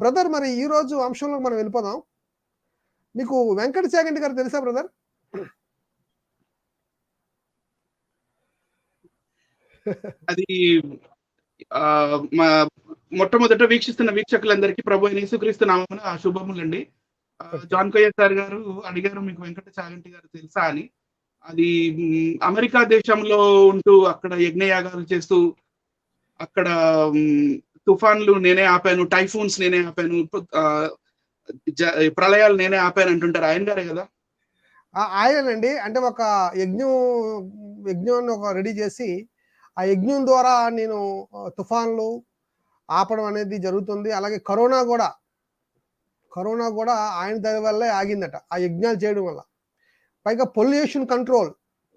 Brother మరి ఈ రోజు అంశంలో మనం వెళ్ళిపోదాం. మీకు వెంకట చాగంటి గారు తెలుసా బ్రదర్? అది మా మొట్టమొదట వీక్షిస్తున్న వీక్షకులందరికీ ప్రభు అయిన యేసుక్రీస్తు నామమున శుభములండి. జాన్ కొయ్య సార్ గారు అడిగారు, మీకు వెంకట చాగంటి గారు తెలుసా అని. అది అమెరికా దేశంలో ఉంటూ అక్కడ యజ్ఞయాగాలు చేస్తూ అక్కడ తుఫాన్లు నేనే ఆపాను, టైఫూన్స్ నేనే ఆపాను, ప్రళయాలు నేనే ఆపాను అంటుంటారు. ఆయన గారే కదా? ఆయనండి. అంటే ఒక యజ్ఞాన్ని ఒక రెడీ చేసి ఆ యజ్ఞం ద్వారా నేను తుఫాన్లు ఆపడం అనేది జరుగుతుంది. అలాగే కరోనా కూడా ఆయన దయ వల్లే ఆగిందట, ఆ యజ్ఞాలు చేయడం వల్ల. పైగా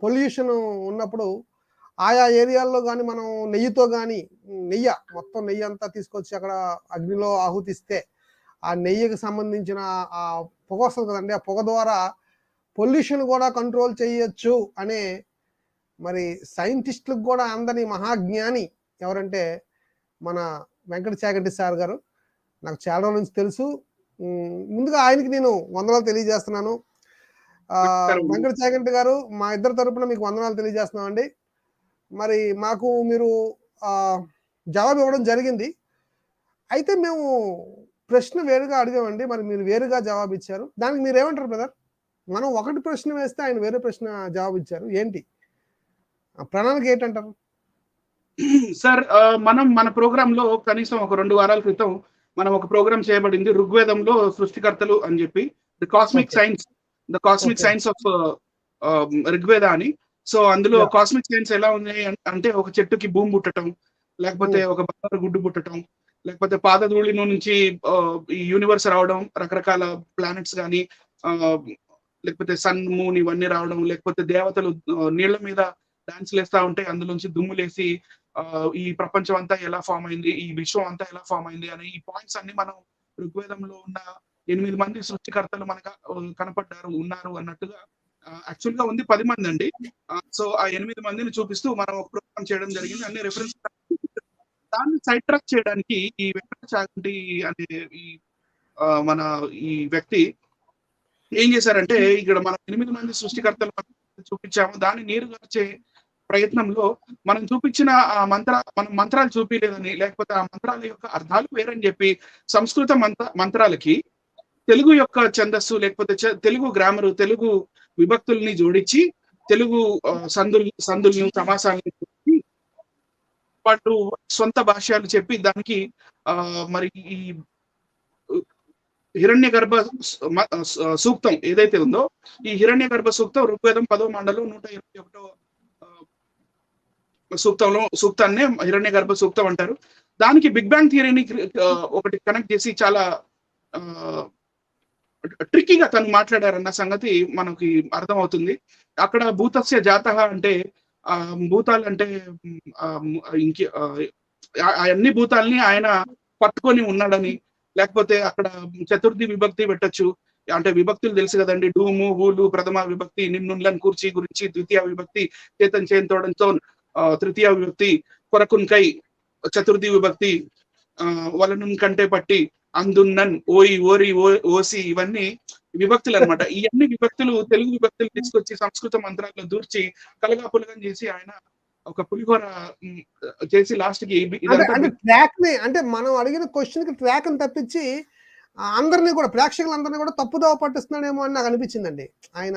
పొల్యూషన్ ఉన్నప్పుడు ఆయా ఏరియాల్లో కానీ మనం నెయ్యితో కానీ మొత్తం నెయ్యి అంతా తీసుకొచ్చి అక్కడ అగ్నిలో ఆహుతిస్తే ఆ నెయ్యికి సంబంధించిన ఆ పొగ వస్తుంది కదండి, ఆ పొగ ద్వారా పొల్యూషన్ కూడా కంట్రోల్ చేయొచ్చు అనే మరి సైంటిస్టులకు కూడా అందని మహాజ్ఞాని ఎవరంటే మన వెంకట చాగంటి సార్ గారు. నాకు చాలా రోజుల నుంచి తెలుసు. ముందుగా ఆయనకి నేను వందనాలు తెలియజేస్తున్నాను. వెంకట చాగంటి గారు, మా ఇద్దరి తరపున మీకు వందనాలు తెలియజేస్తున్నామండి. మరి మాకు మీరు జవాబు ఇవ్వడం జరిగింది. అయితే మేము ప్రశ్న వేరుగా అడిగామండి, మరి మీరు వేరుగా జవాబు ఇచ్చారు. దానికి మీరు ఏమంటారు బ్రదర్? మనం ఒకటి ప్రశ్న వేస్తే ఆయన వేరే ప్రశ్న జవాబు ఇచ్చారు, ఏంటి ప్రణాళిక ఏంటంటారు? సార్, మనం మన ప్రోగ్రామ్ లో కనీసం ఒక 2 వారాల క్రితం మనం ఒక ప్రోగ్రామ్ చేయబడింది ఋగ్వేదంలో సృష్టికర్తలు అని చెప్పి, the cosmic science of Rigveda అని. సో అందులో కాస్మిక్ సైన్స్ ఎలా ఉన్నాయి అంటే, ఒక చెట్టుకి భూమి పుట్టడం, లేకపోతే ఒక బంగారు గుడ్డు పుట్టడం, లేకపోతే పాదధూళి నుంచి ఈ యూనివర్స్ రావడం, రకరకాల ప్లానెట్స్ కానీ, లేకపోతే సన్ మూన్ ఇవన్నీ రావడం, లేకపోతే దేవతలు నీళ్ల మీద డాన్స్ లేస్తా ఉంటే అందులోంచి దుమ్ములేసి ఈ ప్రపంచం అంతా ఎలా ఫామ్ అయింది, ఈ విశ్వం అంతా ఎలా ఫామ్ అయింది అని ఈ పాయింట్స్ అన్ని మనం ఋగ్వేదంలో ఉన్న 8 మంది సృష్టికర్తలు మనకు ఉన్నారు అన్నట్టుగా. యాక్చువల్ గా ఉంది 10 మంది అండి. సో ఆ 8 మందిని చూపిస్తూ మనం ఒక ప్రోగ్రామ్ చేయడం జరిగింది. అన్ని రెఫరెన్స్ దాన్ని సైడ్ ట్రాక్ చేయడానికి ఈ వెంకట చాగంటి అనే మన ఈ వ్యక్తి ఏం చేశారంటే, ఇక్కడ మనం 8 మంది సృష్టికర్తలు చూపించాము. దాన్ని నీరుగార్చే ప్రయత్నంలో మనం చూపించిన మనం మంత్రాలు చూపించలేదని, లేకపోతే ఆ మంత్రాల యొక్క అర్థాలు వేరని చెప్పి సంస్కృత మంత్రాలకి తెలుగు యొక్క ఛందస్సు, లేకపోతే తెలుగు గ్రామరు, తెలుగు విభక్తుల్ని జోడించి, తెలుగు సందుల్ని సమాసాలని పాటు సొంత భాష్యాలు చెప్పి దానికి మరి ఈ హిరణ్య గర్భ సూక్తం ఏదైతే ఉందో, ఈ హిరణ్య గర్భ సూక్తం ఋగ్వేదం 10వ మండలం 121వ సూక్తాన్నే హిరణ్య గర్భ సూక్తం అంటారు. దానికి బిగ్ బ్యాంగ్ థియరీని ఒకటి కనెక్ట్ చేసి చాలా ట్రిక్కీగా తను మాట్లాడారన్న సంగతి మనకి అర్థమవుతుంది. అక్కడ భూతస్య జాతః అంటే భూతాలు అంటే అన్ని భూతాల్ని ఆయన పట్టుకొని ఉన్నాడని, లేకపోతే అక్కడ చతుర్థి విభక్తి పెట్టచ్చు. అంటే విభక్తులు తెలుసు కదండి, డూము హూలు ప్రథమ విభక్తి, నిన్నున్లను కూర్చి గురించి ద్వితీయ విభక్తి, చేతన్ చేతోడంతో తృతీయ విభక్తి, కొరకున్కై చతుర్థి విభక్తి, వలనున్ కంటే పట్టి, అందున్నన్, ఓయి ఓరి ఓసి, ఇవన్నీ విభక్తులు అనమాట. ఇవన్నీ విభక్తులు తెలుగు విభక్తులు తీసుకొచ్చి సంస్కృత మంత్రాల్లో దూర్చి కలగాపులగం చేసి ఆయన ఒక పులిహోర చేసి లాస్ట్ కి ట్రాక్ ని, అంటే మనం అడిగిన క్వశ్చన్ కి ట్రాక్ ని తప్పించి అందరినీ కూడా, ప్రేక్షకులందరినీ కూడా తప్పుదోవ పట్టిస్తున్నాడేమో అని నాకు అనిపించిందండి. ఆయన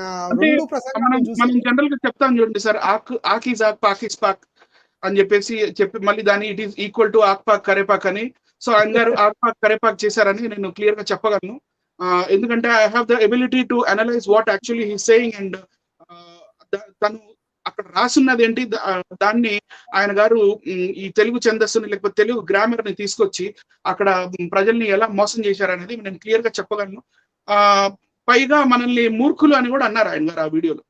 మనం జనరల్ గా చెప్తాం చూడండి సార్, ఆక్ ఈజ్ ఆక్, పాక్ ఈజ్ పాక్ అని చెప్పి మళ్ళీ దాన్ని ఇట్ ఈస్ ఈక్వల్ టు ఆక్ పాక్ కరేపాక్ అని. సో ఆయన గారు ఆక్ పాక్ కరేపాక్ చేశారని నేను క్లియర్ గా చెప్పగలను. ఎందుకంటే I have the ability to analyse what actually he saying. And తను అక్కడ రాసున్నది ఏంటి, దాన్ని ఆయన గారు ఈ తెలుగు ఛందస్సుని, లేకపోతే తెలుగు గ్రామర్ ని తీసుకొచ్చి అక్కడ ప్రజల్ని ఎలా మోసం చేశారనేది నేను క్లియర్ గా చెప్పగలను. పైగా మనల్ని మూర్ఖులు అని కూడా అన్నారు ఆయన గారు ఆ వీడియోలో.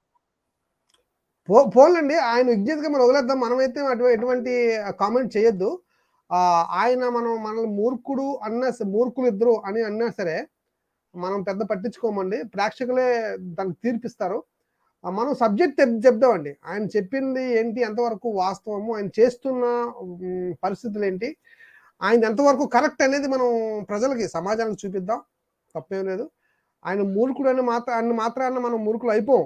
పోలండి, ఆయన విజ్ఞతగా మనం వదిలేద్దాం. మనమైతే ఎటువంటి కామెంట్ చేయొద్దు. ఆయన మనల్ని మూర్ఖులు ఇద్దరు అని అన్నా సరే మనం పెద్ద పట్టించుకోమండి. ప్రేక్షకులే దానికి తీర్పిస్తారు. మనం సబ్జెక్ట్ చెప్దామండి. ఆయన చెప్పింది ఏంటి, ఎంతవరకు వాస్తవము, ఆయన చేస్తున్న పరిస్థితులు ఏంటి, ఆయన ఎంతవరకు కరెక్ట్ అనేది మనం ప్రజలకి సమాజానికి చూపిద్దాం, తప్పేం లేదు. ఆయన మూర్ఖుడు అని మాత్రాన మనం మూర్ఖులు అయిపోం.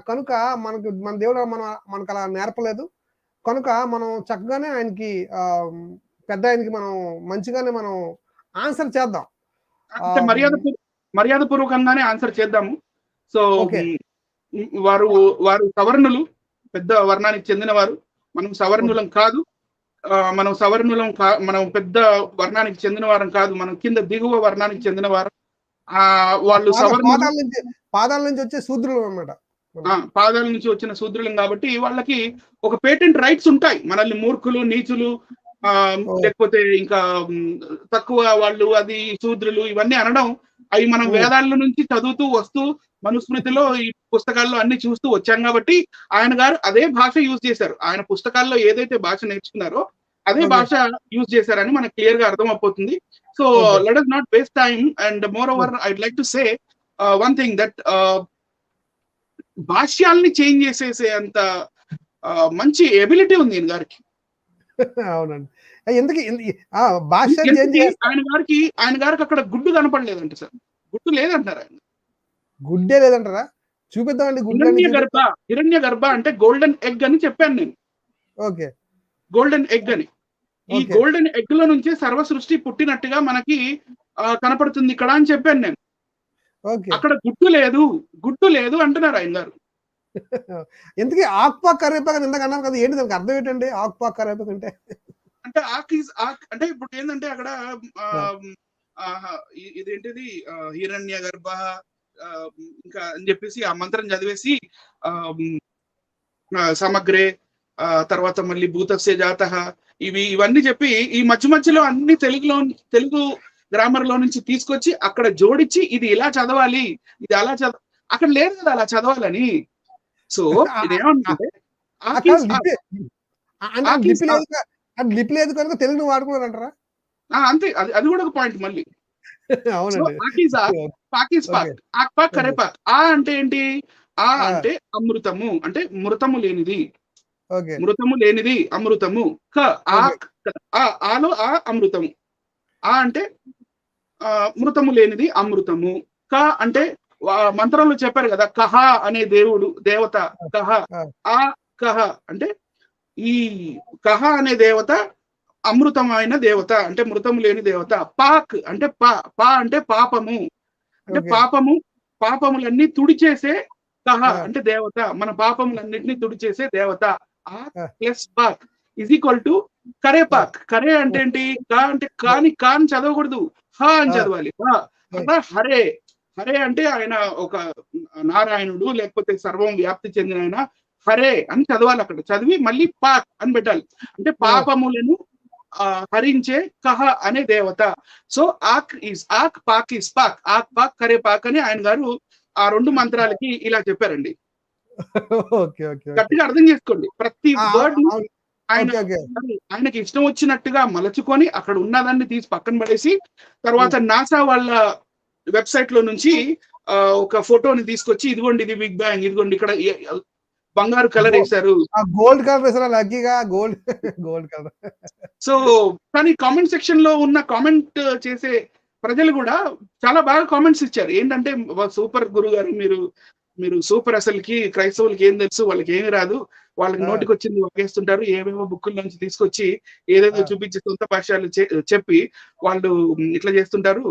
కనుక మన దేవుడు మనకు అలా నేర్పలేదు. కనుక మనం చక్కగానే ఆయనకి పెద్ద ఆయనకి మనం మంచిగానే మనం ఆన్సర్ చేద్దాం. అంటే మర్యాద పూర్వకంగానే ఆన్సర్ చేద్దాము. So okay. వారు సవర్ణులు, పెద్ద వర్ణానికి చెందినవారు. మనం సవర్ణులం కాదు. మనం పెద్ద వర్ణానికి చెందిన వారం కాదు. మనం కింద దిగువ వర్ణానికి చెందిన వారు. వాళ్ళు పాదాల నుంచి వచ్చే శూద్రులు అన్నమాట. పాదాల నుంచి వచ్చిన శూద్రులం కాబట్టి వాళ్ళకి ఒక పేటెంట్ రైట్స్ ఉంటాయి. మనల్ని మూర్ఖులు, నీచులు, లేకపోతే ఇంకా తక్కువ వాళ్ళు, అది శూద్రులు, ఇవన్నీ అనడం అవి మనం వేదాల నుంచి చదువుతూ వస్తూ మనుస్మృతిలో ఈ పుస్తకాల్లో అన్ని చూస్తూ వచ్చాం కాబట్టి ఆయన గారు అదే భాష యూజ్ చేశారు. ఆయన పుస్తకాల్లో ఏదైతే భాష నేర్చుకున్నారో అదే భాష యూజ్ చేశారని మనకు క్లియర్ గా అర్థమైపోతుంది. So let us not waste time, and moreover I'd like to say one thing that భాష్యాల్ని చేంజ్ చేసేసే అంత మంచి ఎబిలిటీ ఉంది ఈయన గారికి. అవునండి. ఎందుకు భాష ఆయన గారికి అక్కడ గుడ్డు కనపడలేదంట సార్. గుడ్డు లేదంటారు ఆయన. గుడ్డే లేదంటారా? చూపిద్దామండి. హిరణ్య గర్భ అంటే గోల్డెన్ ఎగ్ అని చెప్పాను నేను. ఓకే. గోల్డెన్ ఎగ్ అని. ఈ గోల్డెన్ ఎగ్ లో నుంచే సర్వ సృష్టి పుట్టినట్టుగా మనకి కనపడుతుంది ఇక్కడ అని చెప్పాను నేను. అక్కడ గుడ్డు లేదు అంటున్నారు ఆయన గారు. ఎందుకు ఆకుపాక్ కరివేపాకు ఇందాక అన్నారు కదా, ఏంటి దానికి అర్థం ఏంటండి ఆకుపాక్ కరివేపాకు అంటే? అంటే అంటే ఇప్పుడు ఏంటంటే అక్కడ ఇదేంటిది హిరణ్య గర్భ ఇంకా అని చెప్పేసి ఆ మంత్రం చదివేసి సమగ్రే, తర్వాత మళ్ళీ భూతస్య జాతః, ఇవన్నీ చెప్పి ఈ మధ్యలో అన్ని తెలుగు గ్రామర్ లో నుంచి తీసుకొచ్చి అక్కడ జోడించి ఇది ఇలా చదవాలి, ఇది అలా అక్కడ లేదు కదా అలా చదవాలని. సో ఇదేమంటే లిపి లేదు కనుక తెలుగు వాడుకోవాలంటారా? అంతే. అది కూడా ఒక పాయింట్ మళ్ళీ. కరేపాక్. ఆ అంటే ఏంటి? ఆ అంటే అమృతము, అంటే మృతము లేనిది. మృతము లేనిది అమృతము. ఆలో ఆ అమృతము. ఆ అంటే మృతము లేనిది అమృతము. క అంటే మంత్రంలో చెప్పారు కదా, కహ అనే దేవత కహ. ఆ కహ అంటే ఈ కహ అనే దేవత అమృతమైన దేవత, అంటే మృతము లేని దేవత. పాక్ అంటే పా అంటే పాపము, అంటే పాపములన్నీ తుడిచేసే కహ అంటే దేవత, మన పాపములన్నింటినీ తుడిచేసే దేవత. ఆ ప్లస్ పాక్ ఈజ్ ఈక్వల్ టు కరేపాక్. కరే అంటే ఏంటి? కా అంటే కాని చదవకూడదు, హ అని చదవాలి. హరే. హరే అంటే ఆయన ఒక నారాయణుడు, లేకపోతే సర్వం వ్యాప్తి చెందిన ఆయన. హరే అని చదవాలి. అక్కడ చదివి మళ్ళీ పాక్ అని పెట్టాలి. అంటే పాపములను హరించే కహ అనే దేవత. సో ఆక్ ఈజ్ ఆక్, పాక్ ఈజ్ పాక్. ఆక్ పాక్ కరే పాక్ అని ఆయన గారు ఆ రెండు మంత్రాలకి ఇలా చెప్పారండి. గట్టిగా అర్థం చేసుకోండి. ప్రతి వర్డ్ ఆయనకి ఇష్టం వచ్చినట్టుగా మలచుకొని అక్కడ ఉన్నదాన్ని తీసి పక్కన పడేసి తర్వాత నాసా వాళ్ళ వెబ్సైట్ లో నుంచి ఒక ఫోటోని తీసుకొచ్చి, ఇదిగోండి ఇది బిగ్ బ్యాంగ్, ఇదిగోండి ఇక్కడ బంగారు కలర్ వేశారు, గోల్డ్ కలర్ వేసారు, లక్కీగా గోల్డ్ కలర్. సో కానీ కామెంట్ సెక్షన్ లో ఉన్న కామెంట్ చేసే ప్రజలు కూడా చాలా బాగా కామెంట్స్ ఇచ్చారు. ఏంటంటే సూపర్ గురువు గారు, మీరు సూపర్, అసలుకి క్రైస్తవులకి ఏం తెలుసు, వాళ్ళకి ఏమి రాదు, వాళ్ళకి నోటికి వచ్చింది ఒకేస్తుంటారు, ఏమేమో బుక్కుల నుంచి తీసుకొచ్చి ఏదేదో చూపించి సొంత భాషలు చెప్పి వాళ్ళు ఇట్లా చేస్తుంటారు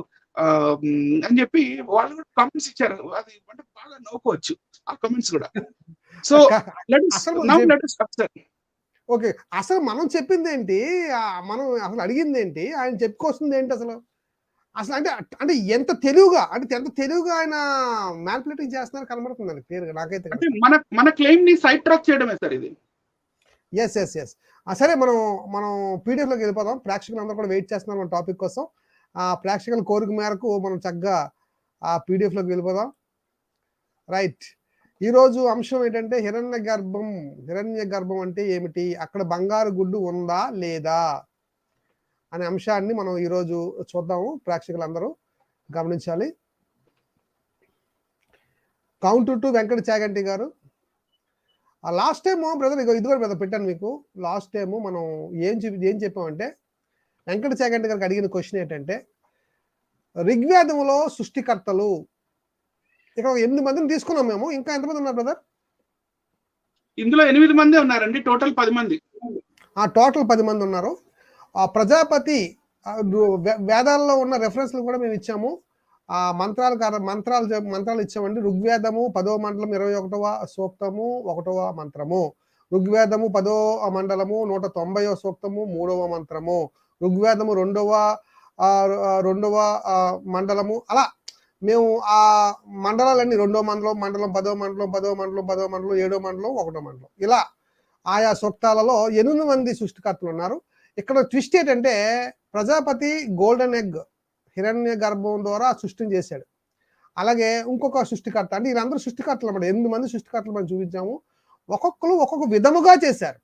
అని చెప్పి వాళ్ళు కూడా కామెంట్స్ ఇచ్చారు. అది అంటే బాగా నవ్వుకోవచ్చు ఆ కామెంట్స్ కూడా. సో ఓకే, అసలు మనం చెప్పింది ఏంటి, మనం అసలు అడిగింది ఏంటి, ఆయన చెప్పుకొస్తుంది ఏంటి అసలు? అంటే ఎంత తెలుగుగా ఆయన మ్యానిపులేటింగ్ చేస్తున్నారు కనబడుతుందండి క్లియర్గా నాకైతే. అంటే మన క్లెయిమ్ ని సైడ్ ట్రాక్ చేయడమే సార్ ఇది. ఎస్. సరే, మనం పీడిఎఫ్ లోకి వెళ్ళిపోదాం. ప్రేక్షకులందరూ కూడా వెయిట్ చేస్తున్నారు మన టాపిక్ కోసం. ఆ ప్రేక్షకుల కోరిక మేరకు మనం చక్కగా ఆ పీడిఎఫ్ లోకి వెళ్ళిపోదాం. రైట్, ఈరోజు అంశం ఏంటంటే హిరణ్య గర్భం అంటే ఏమిటి, అక్కడ బంగారు గుడ్డు ఉందా లేదా అనే అంశాన్ని మనం ఈరోజు చూద్దాము. ప్రేక్షకులందరూ గమనించాలి. కౌంట్ టు వెంకట చాగంటి గారు. లాస్ట్ టైము బ్రదర్, ఇదిగో బ్రదర్ పెట్టాను మీకు. లాస్ట్ టైము మనం ఏం చెప్పామంటే వెంకట చాగంటి గారికి అడిగిన క్వశ్చన్ ఏంటంటే, ఋగ్వేదంలో సృష్టికర్తలు ఇక్కడ 8 మందిని తీసుకున్నాం మేము. ఇంకా ఎంతమంది ఉన్నారు బ్రదర్? ఇందులో 8 మందే ఉన్నారండి, టోటల్ 10 మంది. టోటల్ 10 మంది ఉన్నారు. ప్రజాపతి వేదాల్లో ఉన్న రెఫరెన్స్లు కూడా మేము ఇచ్చాము. మంత్రాలు ఇచ్చామండి. ఋగ్వేదము 10వ మండలం 21వ సూక్తము 1వ మంత్రము, ఋగ్వేదము 10వ మండలము 190వ సూక్తము 3వ మంత్రము, ఋగ్వేదము 2వ మండలము, అలా మేము ఆ మండలాలన్నీ 2వ మండలం, 10వ మండలం, 10వ మండలం, 7వ మండలం, 1వ మండలం, ఇలా ఆయా సూక్తాలలో 8 మంది సృష్టికర్తలు ఉన్నారు. ఇక్కడ ట్విస్ట్ ఏంటంటే, ప్రజాపతి గోల్డెన్ ఎగ్ హిరణ్య గర్భం ద్వారా సృష్టిని చేశాడు. అలాగే ఇంకొక సృష్టికర్త, అంటే వీళ్ళందరూ సృష్టికర్తలు అన్నమాట. 8 మంది సృష్టికర్తలు మనం చూపించాము. ఒక్కొక్కరు ఒక్కొక్క విధముగా చేశారు.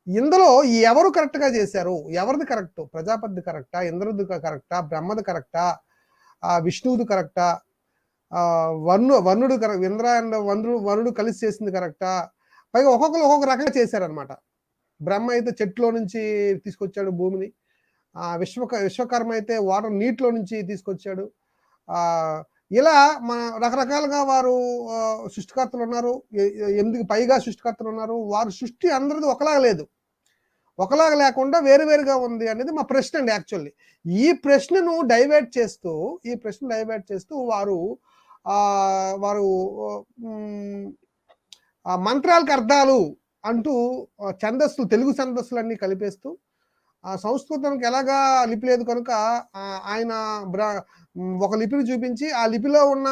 ఇందులో ఎవరు కరెక్ట్ గా చేశారు? ఎవరిది కరెక్ట్? ప్రజాపతి కరెక్టా? ఇంద్రుడి కరెక్టా? బ్రహ్మది కరెక్టా? విష్ణువుది కరెక్టా? వరుణుడు కరెక్ట్? ఇంద్ర అండ్ వరుణుడు కలిసి చేసింది కరెక్టా? పైగా ఒక్కొక్కరు ఒక్కొక్క రకంగా చేశారనమాట. బ్రహ్మ అయితే చెట్లో నుంచి తీసుకొచ్చాడు భూమిని, విశ్వకర్మ అయితే వాటర్ నీటిలో నుంచి తీసుకొచ్చాడు. ఇలా మన రకరకాలుగా వారు సృష్టికర్తలు ఉన్నారు. 8కి పైగా సృష్టికర్తలు ఉన్నారు. వారు సృష్టి అందరిది ఒకలాగా లేదు. ఒకలాగా లేకుండా వేరువేరుగా ఉంది అనేది మా ప్రశ్న అండి. యాక్చువల్లీ ఈ ప్రశ్నను డైవర్ట్ చేస్తూ వారు మంత్రాలకు అర్థాలు అంటూ ఛందస్సులు, తెలుగు ఛందస్సులన్నీ కలిపేస్తూ, సంస్కృతానికి ఎలాగా లిపి లేదు కనుక ఆయన ఒక లిపిని చూపించి ఆ లిపిలో ఉన్న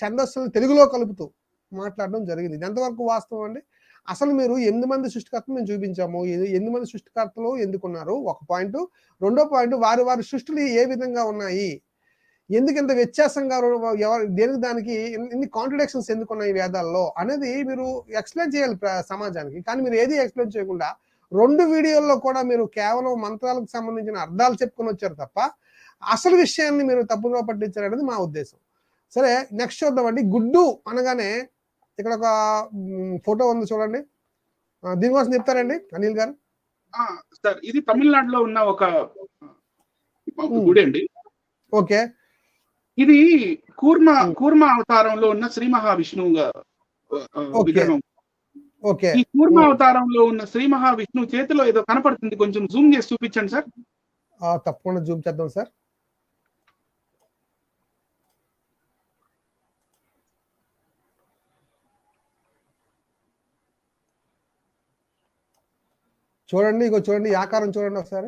ఛందస్సులను తెలుగులో కలుపుతూ మాట్లాడడం జరిగింది. ఇది ఎంతవరకు వాస్తవం అండి? అసలు మీరు 8 మంది సృష్టికర్తలు మేము చూపించాము. 8 మంది సృష్టికర్తలు ఎందుకున్నారు? ఒక పాయింట్. రెండో పాయింట్, వారి సృష్టిలు ఏ విధంగా ఉన్నాయి, ఎందుకు ఇంత వ్యత్యాసంగా దేనికి దానికి ఇన్ని కాంట్రడిక్షన్స్ ఎందుకున్నాయి వేదాల్లో అనేది మీరు ఎక్స్ప్లెయిన్ చేయాలి సమాజానికి. కానీ మీరు ఏది ఎక్స్ప్లెయిన్ చేయకుండా 2 వీడియోల్లో కూడా మీరు కేవలం మంత్రాలకు సంబంధించిన అర్థాలు చెప్పుకొని వచ్చారు తప్ప అసలు విషయాన్ని మీరు తప్పుగా పట్టించారు అనేది మా ఉద్దేశం. సరే, నెక్స్ట్ చూద్దామండి. గుడ్డు అనగానే ఇక్కడ ఒక ఫోటో ఉంది చూడండి. దీనికోసం చెప్తారండి అనిల్ గారు? సార్, ఇది తమిళనాడులో ఉన్న ఒక గుడి అండి. ఓకే. ఇది కూర్మ అవతారంలో ఉన్న శ్రీ మహావిష్ణువు విగ్రహం. ఓకే. ఈ కూర్మ అవతారంలో ఉన్న శ్రీ మహావిష్ణువు చేతిలో ఏదో కనపడుతుంది, కొంచెం జూమ్ చేసి చూపించండి సార్. తప్పకుండా జూమ్ చేద్దాం సార్. చూడండి, ఇగో చూడండి, ఈ ఆకారం చూడండి ఒకసారి.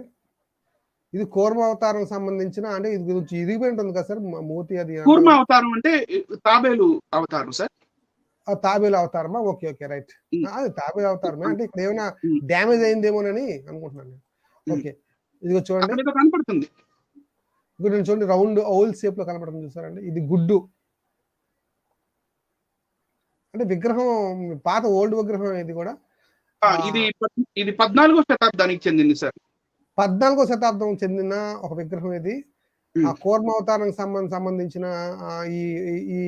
ఇది కూర్మ అవతారం సంబంధించిన, అంటే ఇది కొంచెం ఇరిగిపోయి ఉంటుంది కదా సార్ మూతి. అది కూర్మ అవతారం అంటే తాబేలు అవతారం సార్. తాబేలు అవతారమా? Okay, right. అది తాబేలు అవతారమే. అంటే ఇక్కడ ఏమైనా డ్యామేజ్ అయిందేమోనని అనుకుంటున్నాను. ఓకే, ఇదిగో చూడండి, కనపడుతుంది. చూడండి, రౌండ్ ఓల్ షేప్ లో కనపడుతుంది చూసారండి. ఇది గుడ్డు, అంటే విగ్రహం పాత ఓల్డ్ విగ్రహం. ఇది కూడా ఇది 14వ శతాబ్దానికి చెందింది సార్. 14వ శతాబ్దం చెందిన ఒక విగ్రహం ఇది. ఆ కూర్మ అవతారానికి సంబంధించిన ఈ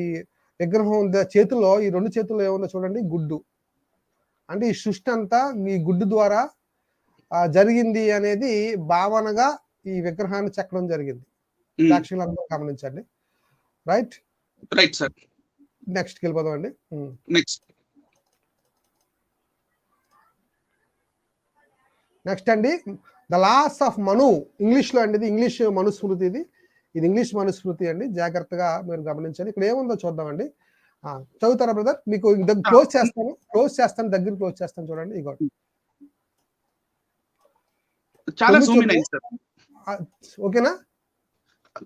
విగ్రహం చేతుల్లో, ఈ 2 చేతుల్లో ఏముందో చూడండి, గుడ్డు. అంటే ఈ సృష్టి అంతా ఈ గుడ్డు ద్వారా జరిగింది అనేది భావనగా ఈ విగ్రహాన్ని చెక్కడం జరిగింది. ప్రేక్షకులందరూ గమనించండి. Right sir. నెక్స్ట్ వెళ్ళిపోదాం అండి. నెక్స్ట్ అండి, the laws of Manu. English లో అండి, ఇది ఇంగ్లీష్ మనుస్మృతి. ఇది ఇంగ్లీష్ మనుస్మృతి అండి. జాగ్రత్తగా మీరు గమనించండి. ఇక్కడ ఏముందో చూద్దామండి. చదువుతారా బ్రదర్? మీకు క్లోజ్ చేస్తాను, దగ్గర క్లోజ్ చేస్తాను చూడండి. ఇగో చాలా జూమ్ ఇన్ అయింది సార్. ఓకేనా?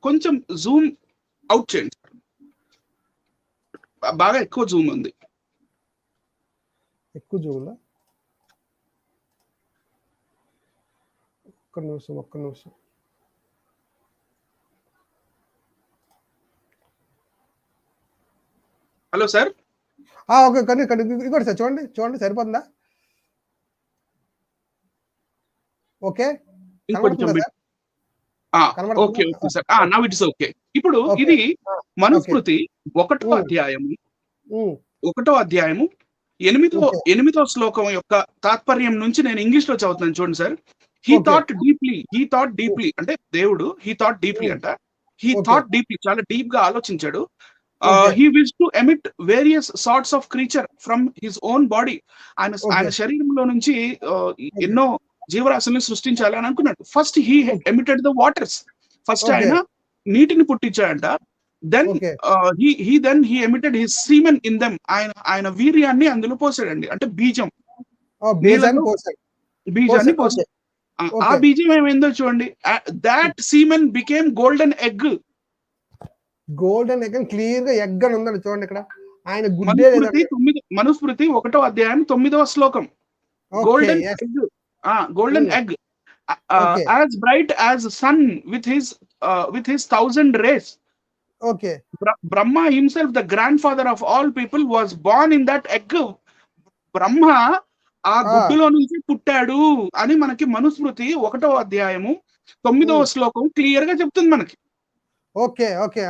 కొంచెం జూమ్ అవుట్ చేయండి. బాగా ఎక్కువ జూమ్ ఉంది. ఎక్కువ జూమ్ ఉందా? ఒక్క నిమిషం. Hello sir. ఓకే, ఇక్కడ సార్ చూడండి, సరిపోతుందా? Okay, okay sir. Now it's okay. ఇప్పుడు ఇది మనుస్మృతి 1వ అధ్యాయము 8వ శ్లోకం యొక్క తాత్పర్యం నుంచి నేను ఇంగ్లీష్ లో చదువుతున్నాను చూడండి sir. He Okay. Thought deeply అంటే దేవుడు హీ థాట్ డీప్లీ అంట. He Okay. థాట్ డీప్లీ చాలా డీప్ గా ఆలోచించాడు. Okay. He wish to emit various sorts of creature from his own body. ఆయన Okay. శరీరంలో నుంచి ఎన్నో జీవరాశుల్ని సృష్టించాలి అని అనుకున్నాడు. First he emitted the waters. First Okay. ఆయన నీటిని పుట్టించాడంట. Then Okay. He emitted his semen in them. ఆయన వీర్యాన్ని అందులో పోసాడండి. అంటే బీజం, బీజాన్ని పోసాడు. బీజాన్ని పోసాడు. పోసాడు. ఆ Okay. బీజం ఏమైందో చూడండి. That semen became golden egg. Golden egg clear గా ఎగ్ అని ఉందండి చూడండి ఇక్కడ. ఆయన గుడ్డే మనుస్మృతి 1వ అధ్యాయం 9వ శ్లోకం. Golden egg, golden egg as bright as sun with his 1,000 rays. Okay. Brahma himself, the grandfather of all people, was born in that egg. బ్రహ్మ ఆ గుడ్డులో నుంచి పుట్టాడు అని మనకి మనుస్మృతి 1వ అధ్యాయము 9వ శ్లోకం క్లియర్ గా చెప్తుంది మనకి. ఓకే. ఓకే.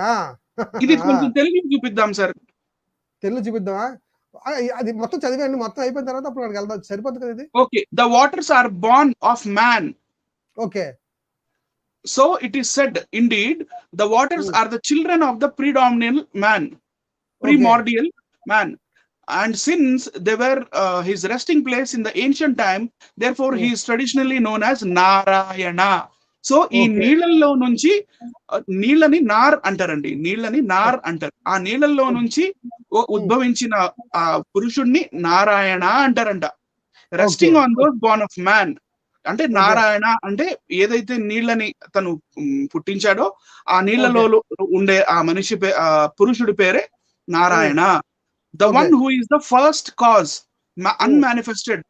ఇది కొంచెం తెలుగు చూపిద్దాం సార్. తెలుగు చూపిద్దామా? అది మొత్తం చదివండి. మొత్తం అయిపోయిన తర్వాత అప్పుడు అక్కడికి వెళ్దాం. సరిపోతుంది కదా ఇది? Okay. The waters are born of man. Okay. So it is said, indeed, the waters are the children of the primordial man. And since they were his resting place in the ancient time, therefore he is traditionally known as Narayana. So ఈ నీళ్ళల్లో నుంచి నీళ్ళని నార్ అంటారండి. నీళ్ళని నార్ అంటారు. ఆ నీళ్ళల్లో నుంచి ఉద్భవించిన ఆ పురుషుణ్ణి నారాయణ అంటారంట. Resting on those Born of man అంటే నారాయణ అంటే ఏదైతే నీళ్ళని తను పుట్టించాడో ఆ నీళ్ళలో ఉండే ఆ మనిషి పురుషుడి పేరే Narayana. The one who is the first cause, unmanifested,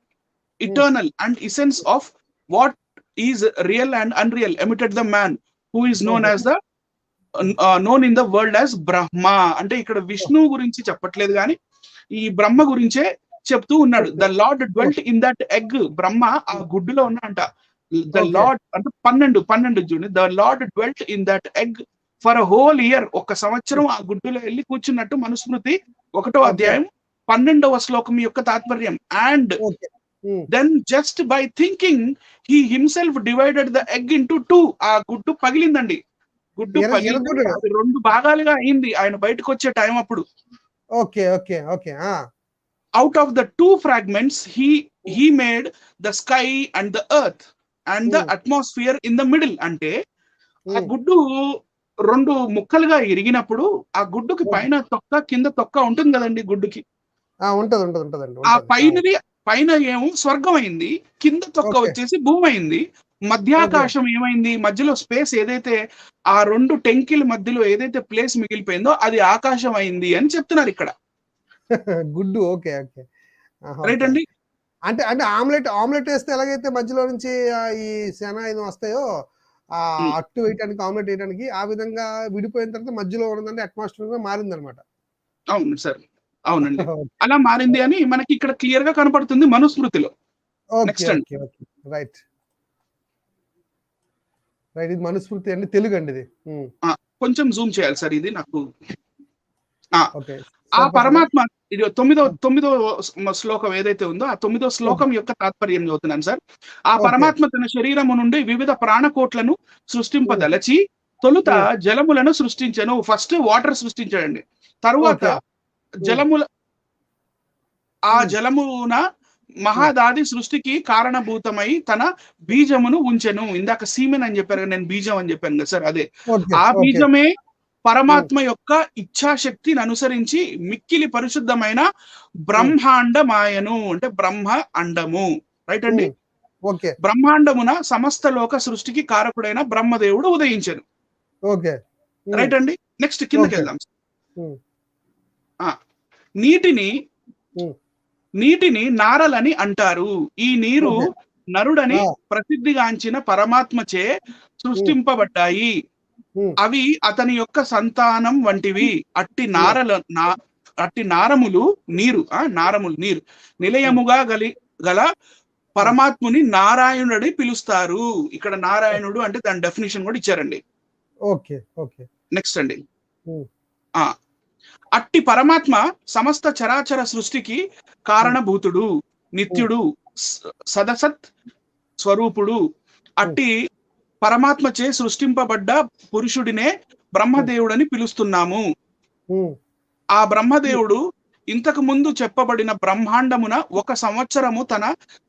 eternal and essence of what is real and unreal, emitted the man who is known as the known in the world as Brahma. అంటే ఇక్కడ విష్ణు గురించి చెప్పట్లేదు కానీ ఈ బ్రహ్మ గురించే చెప్తూ ఉన్నాడు. The lord dwelt in that egg. Brahma ఆ గుడ్డులో ఉన్నాడంట. ద లార్డ్ అంటే 12 June. The lord dwelt in that egg for a whole year. ఒక సంవత్సరం ఆ గుడ్డులో వెళ్ళి కూర్చున్నట్టు మనుస్మృతి 1వ అధ్యాయం 12వ శ్లోకం యొక్క తాత్పర్యం. And then just by thinking he himself divided the egg into 2. ఆ గుడ్డు పగిలిందండి. గుడ్డు పగిలి 2 భాగాలుగా అయింది ఆయన బయటకు వచ్చే టైం అప్పుడు. Okay. Okay. Okay. Out of the 2 fragments he made the sky and the earth and the atmosphere in the middle. అంటే ఆ గుడ్డు 2 ముక్కలుగా ఇరిగినప్పుడు ఆ గుడ్డుకి పైన తొక్క కింద తొక్క ఉంటుంది కదండి గుడ్డుకి. ఉంటదండి. ఆ పైన ఏమో స్వర్గం అయింది, కింద తొక్క వచ్చేసి భూమి అయింది. మధ్యాకాశం ఏమైంది? మధ్యలో స్పేస్ ఏదైతే ఆ 2 టెంకిల మధ్యలో ఏదైతే ప్లేస్ మిగిలిపోయిందో అది ఆకాశం అయింది అని చెప్తున్నారు ఇక్కడ. గుడ్డు. ఓకే. ఓకే. రైట్ అండి. అంటే ఆమ్లెట్ వేస్తే ఎలాగైతే మధ్యలో నుంచి ఈ శన ఇది వస్తాయో అట్టు వేయడానికి, ఆమ్లెట్ వేయడానికి, ఆ విధంగా విడిపోయిన తర్వాత మధ్యలో ఉన్నదంటే అట్మాస్ఫియర్ మారింది అనమాట. అవును సార్, అవునండి. అలా మారింది అని మనకి ఇక్కడ క్లియర్ గా కనపడుతుంది మనుస్మృతిలో. రైట్. ఇది మనుస్మృతి అండి, తెలుగు అండి ఇది. కొంచెం జూమ్ చేయాలి సార్ ఇది నాకు. ఆ పరమాత్మ 9వ శ్లోకం ఏదైతే ఉందో ఆ 9వ శ్లోకం యొక్క తాత్పర్యం చదువుతున్నాను సార్. ఆ పరమాత్మ తన శరీరము నుండి వివిధ ప్రాణకోట్లను సృష్టింపదలచి తొలుత జలములను సృష్టించను. First water సృష్టించాడండి. తరువాత ఆ జలమున మహాదాది సృష్టికి కారణభూతమై తన బీజమును ఉంచెను. ఇందాక సీమెన్ అని చెప్పారు, నేను బీజం అని చెప్పాను కదా సార్. అదే ఆ బీజమే పరమాత్మ యొక్క ఇచ్ఛాశక్తిని అనుసరించి మిక్కిలి పరిశుద్ధమైన బ్రహ్మాండమాయను. అంటే బ్రహ్మ అండము. రైట్ అండి. బ్రహ్మాండమున సమస్త లోక సృష్టికి కారకుడైన బ్రహ్మదేవుడు ఉదయించెను. రైట్ అండి. నెక్స్ట్ కిందకి వెళ్దాం. నీటిని నారలని అంటారు. ఈ నీరు నరుడని ప్రసిద్ధిగాంచిన పరమాత్మచే సృష్టింపబడ్డాయి. అవి అతని యొక్క సంతానం వంటివి. అట్టి నారములు నీరు నిలయముగా గల పరమాత్ముని నారాయణుడి పిలుస్తారు. ఇక్కడ నారాయణుడు అంటే దాని డెఫినేషన్ కూడా ఇచ్చారండి. నెక్స్ట్ అండి. అట్టి పరమాత్మ సమస్త చరాచర సృష్టికి కారణభూతుడు, నిత్యుడు, సదసత్ స్వరూపుడు, అట్టి పరమాత్మ చే సృష్టింపబడ్డ పురుషుడినే బ్రహ్మదేవుడని పిలుస్తున్నాము. ఆ బ్రహ్మదేవుడు ఇంతకు ముందు చెప్పబడిన బ్రహ్మాండమున 1 సంవత్సరము తన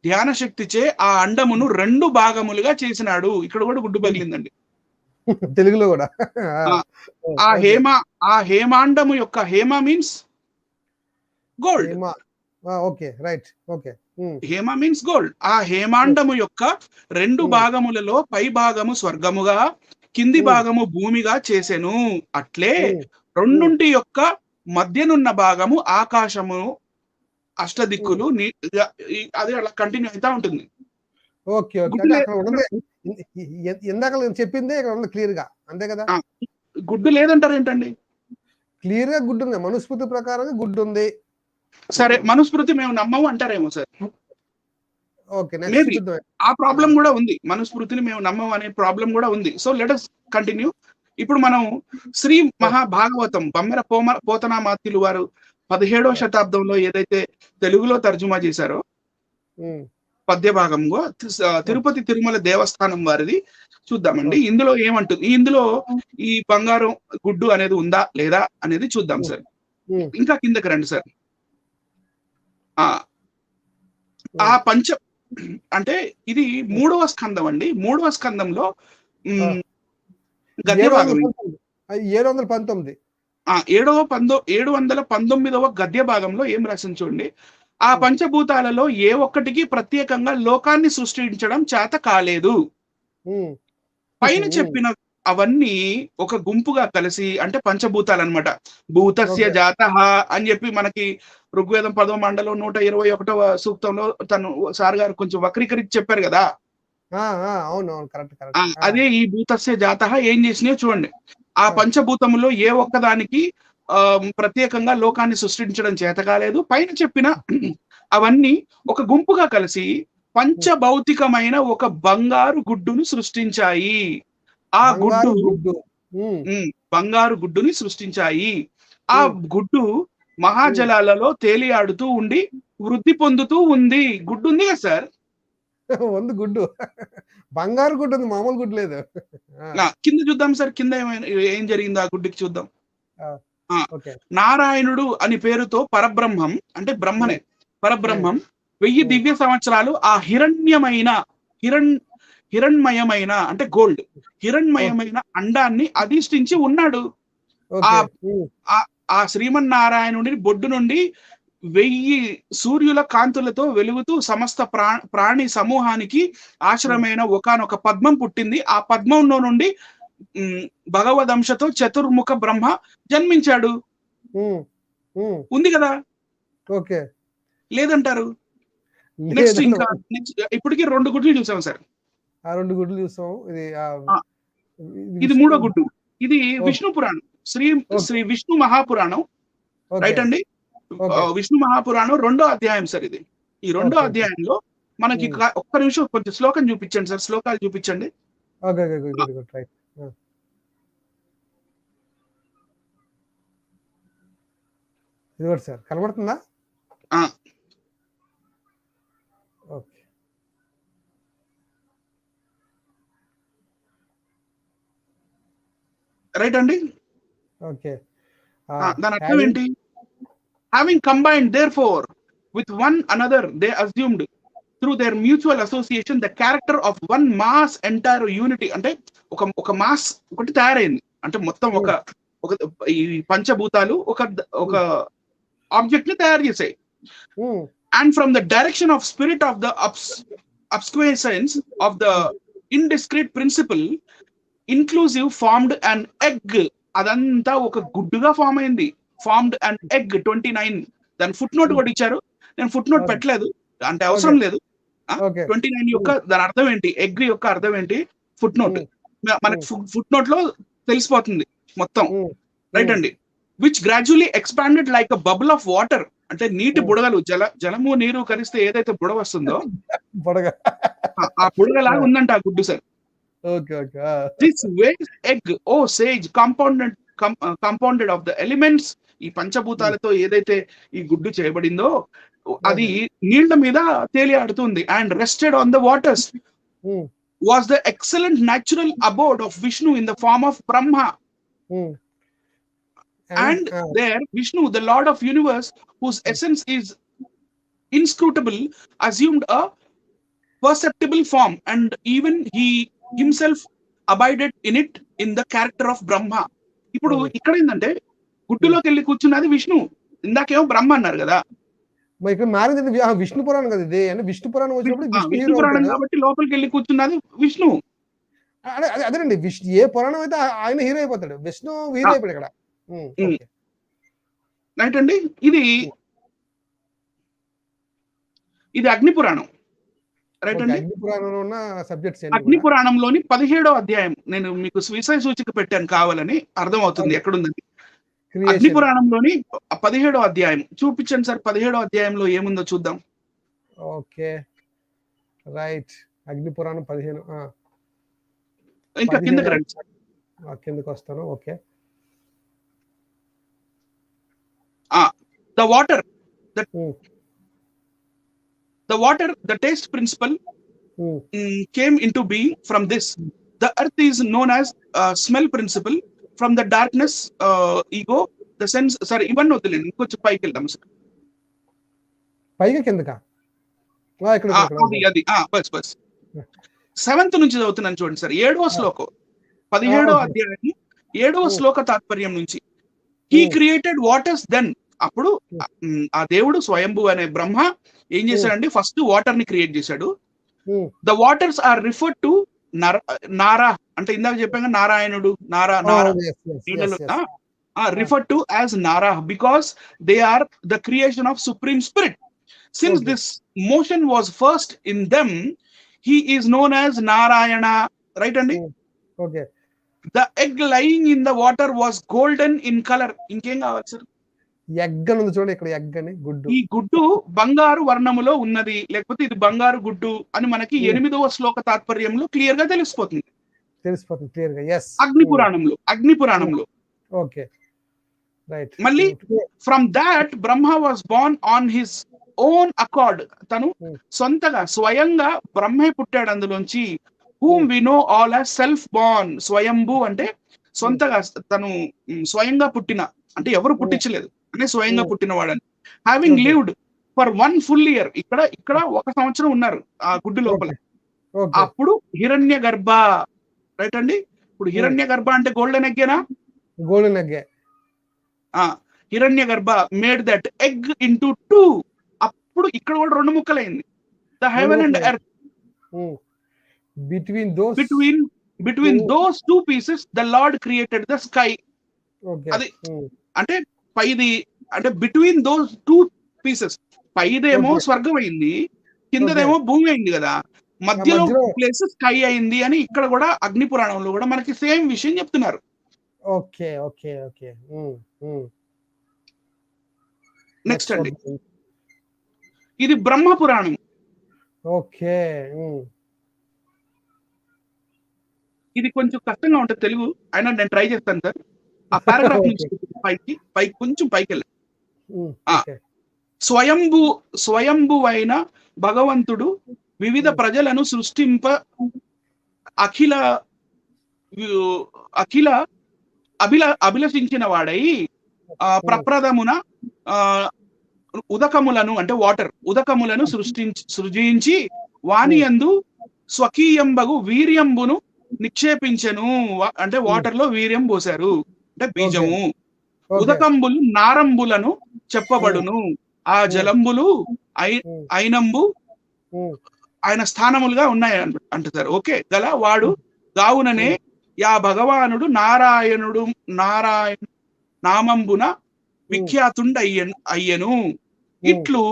ధ్యాన శక్తిచే ఆ అండమును 2 భాగములుగా చేసినాడు. ఇక్కడ కూడా గుడ్డు పగిలిందండి. తెలుగులో కూడా. ఆ హేమాండము యొక్క Hema means gold. Okay, right. Okay. Hema means gold. ఆ హేమాండము యొక్క 2 భాగములలో పై భాగము స్వర్గముగా, కింది భాగము భూమిగా చేసెను. అట్లే రెండుంటి యొక్క మధ్యనున్న భాగము ఆకాశము, అష్టదిక్కులు, అది అలా కంటిన్యూ అవుతా ఉంటుంది. ఓకే, ఇందాక నేను చెప్పిందే ఇక్కడ ఉంది క్లియర్ గా, అంతే కదా? గుడ్డు లేదంటారు ఏంటండి? క్లియర్ గా గుడ్డు ఉంది, మనుస్మృతి ప్రకారంగా గుడ్డు ఉంది. సరే, మనుస్మృతి మేము నమ్మము అంటారేమో సార్. ఓకే, నెక్స్ట్ ఆ ప్రాబ్లం కూడా ఉంది. మనుస్మృతిని మేము నమ్మము అనే ప్రాబ్లం కూడా ఉంది. So let us continue. ఇప్పుడు మనం శ్రీ మహాభాగవతం బమ్మెర పోతనామాత్యులు వారు 17వ శతాబ్దంలో ఏదైతే తెలుగులో తర్జుమా చేశారో పద్య భాగంలో తిరుపతి తిరుమల దేవస్థానం వారిది చూద్దామండి. ఇందులో ఏమంటుంది, ఇందులో ఈ బంగారం గుడ్డు అనేది ఉందా లేదా అనేది చూద్దాం సార్. ఇంకా కిందకి రండి సార్. ఆ పంచ అంటే ఇది 3వ స్కందం అండి. 3వ స్కందంలో గద్య భాగం 719 719వ గద్య భాగంలో ఏం రాసింది చూడండి. ఆ పంచభూతాలలో ఏ ఒక్కటికి ప్రత్యేకంగా లోకాన్ని సృష్టించడం చేత కాలేదు. పైన చెప్పిన అవన్నీ ఒక గుంపుగా కలిసి, అంటే పంచభూతాలు అనమాట. భూతస్య జాతః అని చెప్పి మనకి ఋగ్వేదం 10వ మండలం 121వ సూక్తంలో తను సార్ గారు కొంచెం వక్రీకరించి చెప్పారు కదా. అదే ఈ భూతస్య జాతః ఏం చేసినాయో చూడండి. ఆ పంచభూతములో ఏ ఒక్కదానికి ప్రత్యేకంగా లోకాన్ని సృష్టించడం చేత కాలేదు. పైన చెప్పిన అవన్నీ ఒక గుంపుగా కలిసి పంచభౌతికమైన ఒక బంగారు గుడ్డును సృష్టించాయి. ఆ గుడ్డు బంగారు గుడ్డుని సృష్టించాయి. ఆ గుడ్డు మహాజలాలలో తేలియాడుతూ ఉండి వృద్ధి పొందుతూ ఉంది. గుడ్డు ఉంది కదా సార్? ఉంది గుడ్డు, బంగారు గుడ్డు ఉంది, మామూలు గుడ్డు లేదు. కింద చూద్దాం సార్, కింద ఏం జరిగింది ఆ గుడ్డుకి చూద్దాం. నారాయణుడు అని పేరుతో పరబ్రహ్మం, అంటే బ్రహ్మనే పరబ్రహ్మం 1000 దివ్య సంవత్సరాలు ఆ హిరణ్మయమైన అంటే గోల్డ్ హిరణ్మయమైన అండాన్ని అధిష్ఠించి ఉన్నాడు. ఆ శ్రీమన్నారాయణుడి బొడ్డు నుండి 1000 సూర్యుల కాంతులతో వెలుగుతూ సమస్త ప్రాణి సమూహానికి ఆశ్రమైన ఒకానొక పద్మం పుట్టింది. ఆ పద్మంలో నుండి భగవదంశతో చతుర్ముఖ బ్రహ్మ జన్మించాడు. ఉంది కదా? ఓకే, లేదంటారు? నెక్స్ట్ ఇంకా ఇప్పటికి 2 గుడ్లు చూసాం సార్. 2 గుడ్లు చూసాం. ఇది 3వ గుడ్డు. ఇది విష్ణు పురాణం, శ్రీ విష్ణు మహాపురాణం, రైట్ అండి. విష్ణు మహాపురాణం 2వ అధ్యాయం సార్. ఇది ఈ 2వ అధ్యాయంలో మనకి ఒక్క నిమిషం కొంచెం శ్లోకం చూపించండి సార్, శ్లోకాలు చూపించండి. సార్ కనబడుతుందా? ఓకే, రైట్ అండి. ఓకే, దాని అర్థం ఏంటి? Having combined therefore with one another, they assumed through their mutual association the character of one mass entire unity. అంటే ఒక మాస్ ఒకటి తయారైంది, అంటే మొత్తం ఒక ఈ పంచభూతాలు ఒక ఆబ్జెక్ట్ ని తయారు చేసాయి. And from the direction of spirit of the obscurescence of the indiscrete principle inclusive formed an egg. అదంతా ఒక గుడ్డుగా ఫామ్ అయింది. Formed and egg 29. దాని ఫుట్ నోట్ కూడా ఇచ్చారు. నేను ఫుట్ నోట్ పెట్టలేదు అంటే అవసరం లేదు. 29 యొక్క దాని అర్థం ఏంటి, ఎగ్ యొక్క అర్థం ఏంటి, ఫుట్ నోట్ మనకి ఫుట్ నోట్ లో తెలిసిపోతుంది మొత్తం, రైట్ అండి. Which gradually expanded like a bubble of water. అంటే నీటి బుడగలు, జలము నీరు కలిస్తే ఏదైతే బుడగ వస్తుందో ఆ బుడగలాగా ఉందంట ఆ గుడ్డు sir. This was egg O sage compounded of the elements. ఈ పంచభూతాలతో ఏదైతే ఈ గుడ్డు చేయబడిందో అది నీళ్ల మీద తేలియాడుతుంది. And rested on the waters. was the excellent natural abode of Vishnu in the form of Brahma. And there Vishnu, the Lord of universe, whose essence is inscrutable, assumed a perceptible form, and even he himself abided in it in the character of Brahma. ఇప్పుడు ఇక్కడ ఏంటంటే గుడ్డులోకి వెళ్ళి కూర్చున్నది విష్ణు, ఇందాకేమో బ్రహ్మ అన్నారు కదా, మరి ఇక్కడ మారింది విష్ణు పురాణం కదా ఇది, అంటే విష్ణు పురాణం వచ్చినప్పుడు విష్ణు పురాణం కాబట్టి లోపలికి వెళ్ళి కూర్చున్నది విష్ణు. అదేనండి, విష్ణు ఏ పురాణం అయితే ఆయన హీరో అయిపోతాడు, విష్ణు హీరో అయిపోయాడు ఇక్కడ. రైట్ అండి. ఇది అగ్ని పురాణం. రైట్ అండి. అగ్ని పురాణంలోని 17వ అధ్యాయం, నేను మీకు విషయ సూచిక పెట్టాను కావాలని, అర్థం అవుతుంది ఎక్కడుందని. అగ్ని పురాణంలోని 17వ అధ్యాయం చూపించండి సార్. 17వ అధ్యాయంలో ఏముందో చూద్దాం. Okay right. అగ్ని పురాణం 15. ఇంకా కిందకి రండి సార్. కిందకి వస్తాను. Okay. The water, the taste principle came into being from this. The earth is known as smell principle. From the darkness, ego, the sense. Sorry, ఇవన్నీ వదిలేండి, ఇంకొంచెం పైకి వెళ్దాం సార్. పైకి కిందకా? అది బస్ 7th నుంచి చదువుతున్నాను చూడండి సార్. 7వ శ్లోకం, 17వ అధ్యాయం 7వ శ్లోక తాత్పర్యం నుంచి. He created waters then. అప్పుడు ఆ దేవుడు స్వయంభు అనే బ్రహ్మ ఏం చేశాడండి, ఫస్ట్ వాటర్ ని క్రియేట్ చేశాడు. The waters are referred to Nara, అంటే ఇందాక చెప్పాక నారాయణుడు, referred to as Nara because they are the creation of supreme spirit. Since this motion was first in them, he is known as Narayana. Right అండి. The egg lying in the water was golden in colour. ఇంకేం కావాలి sir? Egg ఉంది చూడండి ఇక్కడ, egg అని గుడ్డు. ఈ గుడ్డు బంగారు వర్ణములో ఉన్నది, లేకపోతే ఇది బంగారు గుడ్డు అని మనకి 8వ శ్లోక తాత్పర్యంలో క్లియర్ గా తెలిసిపోతుంది క్లియర్ గా. yes. అగ్ని పురాణంలో. Okay right. మళ్ళీ from that Brahma was born on his own accord. తను సొంతగా స్వయంగా బ్రహ్మే పుట్టాడు అందులోంచి. whom we know all as self born. స్వయంభూ అంటే సొంతగా, తను స్వయంగా పుట్టిన, అంటే ఎవరు పుట్టించలేదు అంటే స్వయంగా పుట్టినవాడని. Having lived for 1 full year. ఇక్కడ 1 సంవత్సరం ఉన్నారు ఆ గుడ్డు లోపల. అప్పుడు హిరణ్య గర్భ. రైట్ అండి. ఇప్పుడు హిరణ్య గర్భ అంటే గోల్డెన్ ఎగ్గేనా? Golden egg. హిరణ్య గర్భ మేడ్ దట్ ఎగ్ ఇంటూ 2. అప్పుడు ఇక్కడ కూడా 2 ముక్కలైంది. The heaven and earth. Between those 2 pieces the Lord created the sky. అది అంటే పైది, అంటే బిట్వీన్ దోస్ 2 pieces, పైదేమో స్వర్గం అయింది, కిందదేమో భూమి అయింది కదా, మధ్యలో ప్లేస్ స్కై అయింది అని ఇక్కడ కూడా అగ్ని పురాణంలో కూడా మనకి సేమ్ విషయం చెప్తున్నారు. Okay okay okay. నెక్స్ట్ అండి, ఇది బ్రహ్మ పురాణం. ఓకే. ఇది కొంచెం కష్టంగా ఉంటుంది తెలుగు, అయినా నేను ట్రై చేస్తాను సార్. ఆ పారాగ్రాఫ్ నుంచి పైకి కొంచెం పైకి వెళ్ళి. స్వయంభు అయిన భగవంతుడు వివిధ ప్రజలను సృష్టింప అఖిల అభిలషించిన వాడై ప్రప్రదమున ఉదకములను, అంటే ఉదకములను సృజించి వాని యందు స్వకీయంబగు వీర్యంబును నిక్షేపించెను. అంటే వాటర్ లో వీర్యం పోశారు, అంటే బీజము. ఉదకంబులు నారంబులను చెప్పబడును. ఆ జలంబులు అయినంబు ఆయన స్థానములుగా ఉన్నాయి అంటారు. ఓకే గల వాడు గావుననే యా భగవానుడు నారాయణ నామంబున విఖ్యాతుండ అయ్యను. ఇట్లు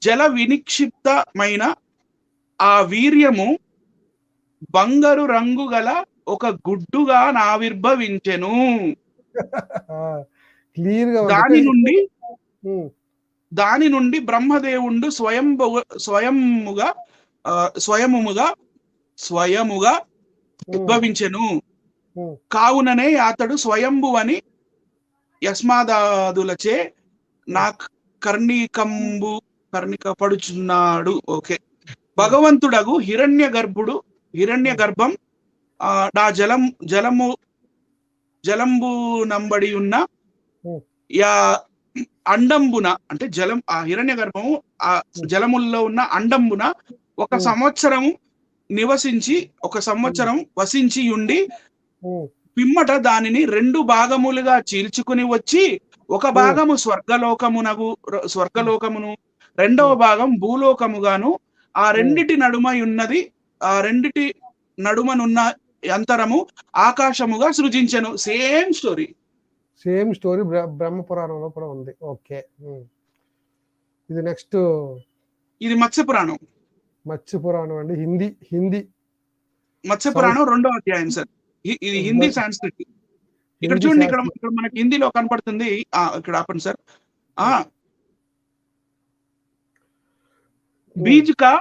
జల వినిక్షిప్తమైన ఆ వీర్యము బంగారు రంగు గల ఒక గుడ్డుగా ఆవిర్భవించెను. దాని నుండి బ్రహ్మదేవుడు స్వయముగా ఉద్భవించెను. కావుననే అతడు స్వయంభు అని యస్మాదాదులచే నా కర్ణిక పడుచున్నాడు. ఓకే. భగవంతుడగు హిరణ్య గర్భుడు హిరణ్య గర్భం నా జలంబు నంబడి ఉన్న యా అండంబున అంటే జలం ఆ హిరణ్య గర్భము ఆ జలముల్లో ఉన్న అండంబున ఒక సంవత్సరము నివసించి ఒక సంవత్సరం వసించి ఉండి పిమ్మట దానిని 2 భాగములుగా చీల్చుకుని వచ్చి ఒక భాగము స్వర్గలోకమును రెండవ భాగం భూలోకముగాను ఆ రెండిటి నడుమనున్న యంతరము ఆకాశముగా సృజించెను. సేమ్ స్టోరీ బ్రహ్మ పురాణంలో కూడా ఉంది. ఓకే, ఇది నెక్స్ట్ ఇది మత్స్య పురాణం అండి. హిందీ మత్స్య పురాణం 2వ అధ్యాయం సార్. ఇది హిందీ సాంస్క్రిట్. ఇక్కడ చూడండి, ఇక్కడ మనకి హిందీలో కనపడుతుంది. ఇక్కడ ఆపండి సార్. बीज का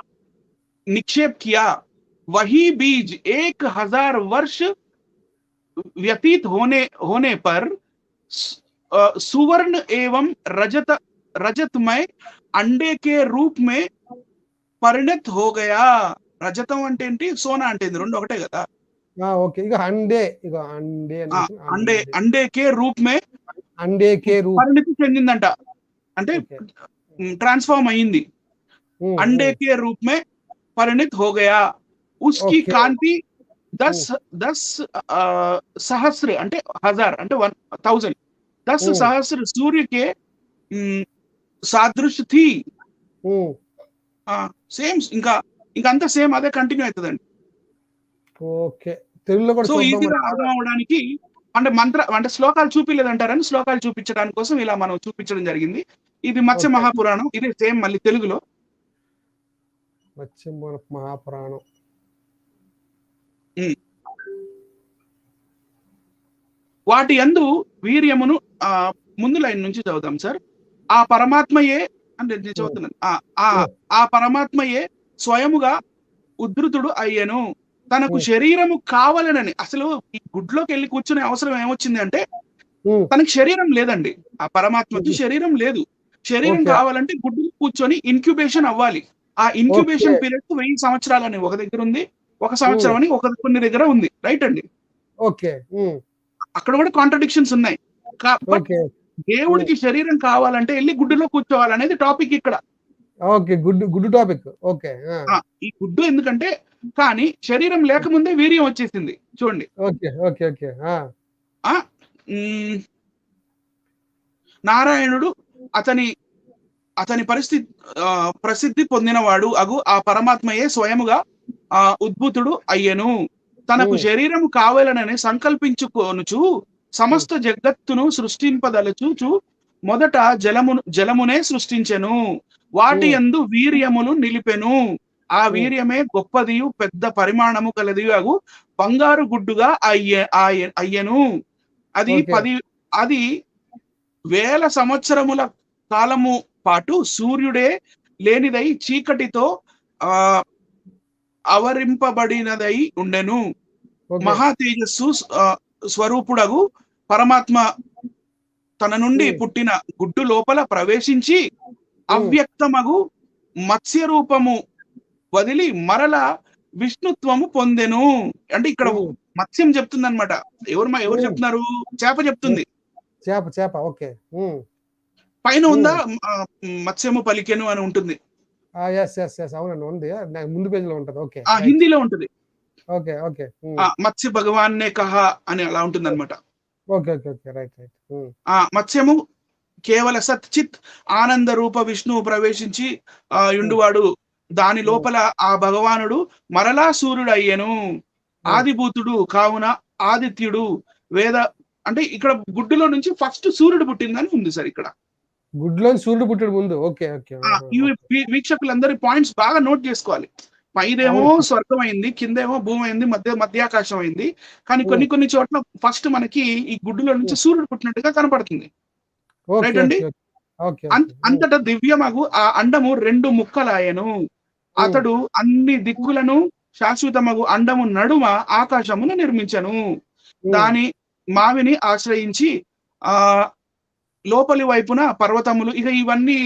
निक्षेप किया, वही बीज 1000 वर्ष व्यतीत होने पर सुवर्ण एवं रजतमय अंडे के रूप में परिणत हो गया. రజతం అంటే ఏంటి, సోనా అంటే ఏంటి, రెండు ఒకటే కదా. ఓకే, ఇక అండే కే రూప్ మే పరిణతి చెందిందంట, అంటే ట్రాన్స్ఫార్మ్ అయ్యింది. अंडे के रूप में परिणत हो गया. उसकी कांति 10 सहस्र అంటే 1000 అంటే 1000 10 सहस्र सूर्य के सादृश थी. సేమ్ ఇంకా అంతా సేమ్ అదే కంటిన్యూ అవుతుందండి. ఓకే, తెలుగులో కూడా సో ఈజీగా అర్థం అవడానికి అంటే శ్లోకాలు చూపిలేదంటారని శ్లోకాలు చూపించడానికి కోసం ఇలా మనం చూపించడం జరిగింది. ఇది మత్స్య మహాపురాణం, ఇదే సేమ్ మళ్ళీ తెలుగులో మత్స్య మహాపురాణం. వాటి యందు వీర్యమును ముందు లైన్ నుంచి చదువుతాం సార్. ఆ పరమాత్మయే అంటే నేను చదువుతున్నాను. ఆ పరమాత్మయే స్వయముగా ఉద్ధృతుడు అయ్యను, తనకు శరీరము కావాలనని. అసలు ఈ గుడ్లోకి వెళ్ళి కూర్చునే అవసరం ఏమొచ్చింది అంటే, తనకి శరీరం లేదండి. ఆ పరమాత్మకి శరీరం లేదు. శరీరం కావాలంటే గుడ్డులో కూర్చొని ఇన్క్యుబేషన్ అవ్వాలి. ఆ ఇన్క్యుబేషన్ పీరియడ్ 1000 సంవత్సరాలని ఒక దగ్గర ఉంది, 1 సంవత్సరం అని కొన్ని దగ్గర ఉంది. రైట్ అండి. ఓకే, అక్కడ కూడా కాంట్రడిక్షన్స్ ఉన్నాయి. దేవుడికి శరీరం కావాలంటే వెళ్ళి గుడ్డులో కూర్చోవాలనేది టాపిక్ ఇక్కడ. ఓకే, గుడ్డు టాపిక్. ఓకే, ఈ గుడ్డు ఎందుకంటే, కానీ శరీరం లేకముందే వీర్యం వచ్చేసింది చూడండి. Okay okay okay. నారాయణుడు అతని ప్రసిద్ధి పొందినవాడు అగు ఆ పరమాత్మయే స్వయముగా ఉద్భుతుడు అయ్యను. తనకు శరీరము కావాలనని సంకల్పించుకొనుచు సమస్త జగత్తును సృష్టింపదలచుచు మొదట జలమునే సృష్టించెను. వాటి యందు వీర్యములు నిలిపెను. ఆ వీర్యమే గొప్పదియు పెద్ద పరిమాణము కలదియు అగు బంగారు గుడ్డుగా అయ్యను. అది 10,000 సంవత్సరముల కాలము పాటు సూర్యుడే లేనిదై చీకటితో ఆవరింపబడినదై ఉండెను. మహా తేజస్సు స్వరూపుడగు పరమాత్మ తన నుండి పుట్టిన గుడ్డు లోపల ప్రవేశించి అవ్యక్తమగు మత్స్య రూపము వదిలి మరల విష్ణుత్వము పొందెను. అంటే ఇక్కడ మత్స్యం చెప్తుంది అనమాట. ఎవరు చెప్తున్నారు? చేప చెప్తుంది. చేప. ఓకే, పైన ఉందా మత్స్యము పలికెను అని ఉంటుంది. అవునండి, ఉంది. ముందు పేజీలో ఉంటది. ఓకే, హిందీలో ఉంటది. Okay okay. మత్స్య భగవాన్ నే కహా అని అలా ఉంటుంది అనమాట. Okay okay okay, right right. మత్స్యము కేవల సచ్చిత్ ఆనంద రూప విష్ణువు ప్రవేశించి యుండువాడు. దాని లోపల ఆ భగవానుడు మరలా సూర్యుడు అయ్యను. ఆదిభూతుడు కావున ఆదిత్యుడు. వేద అంటే ఇక్కడ గుడ్డులో నుంచి ఫస్ట్ సూర్యుడు పుట్టిందని ఉంది సార్. ఇక్కడ గుడ్లో సూర్యుడు పుట్టాడు ముందు. Okay okay. వీక్షకులందరి పాయింట్స్ బాగా నోట్ చేసుకోవాలి. పైదేమో స్వర్గం అయింది, కిందేమో భూమి అయింది, మధ్యాకాశం అయింది. కానీ కొన్ని చోట్ల ఫస్ట్ మనకి ఈ గుడ్డులో నుంచి సూర్యుడు పుట్టినట్టుగా కనపడుతుంది. రైట్ అండి. అంతటా దివ్యమగు ఆ అండము 2 ముక్కలాయను. అతడు అన్ని దిక్కులను శాశ్వతమగు అండము నడుమ ఆకాశమును నిర్మించను. దాని మావిని ఆశ్రయించి లోపలి వైపున పర్వతములు, ఇక ఇవన్నీ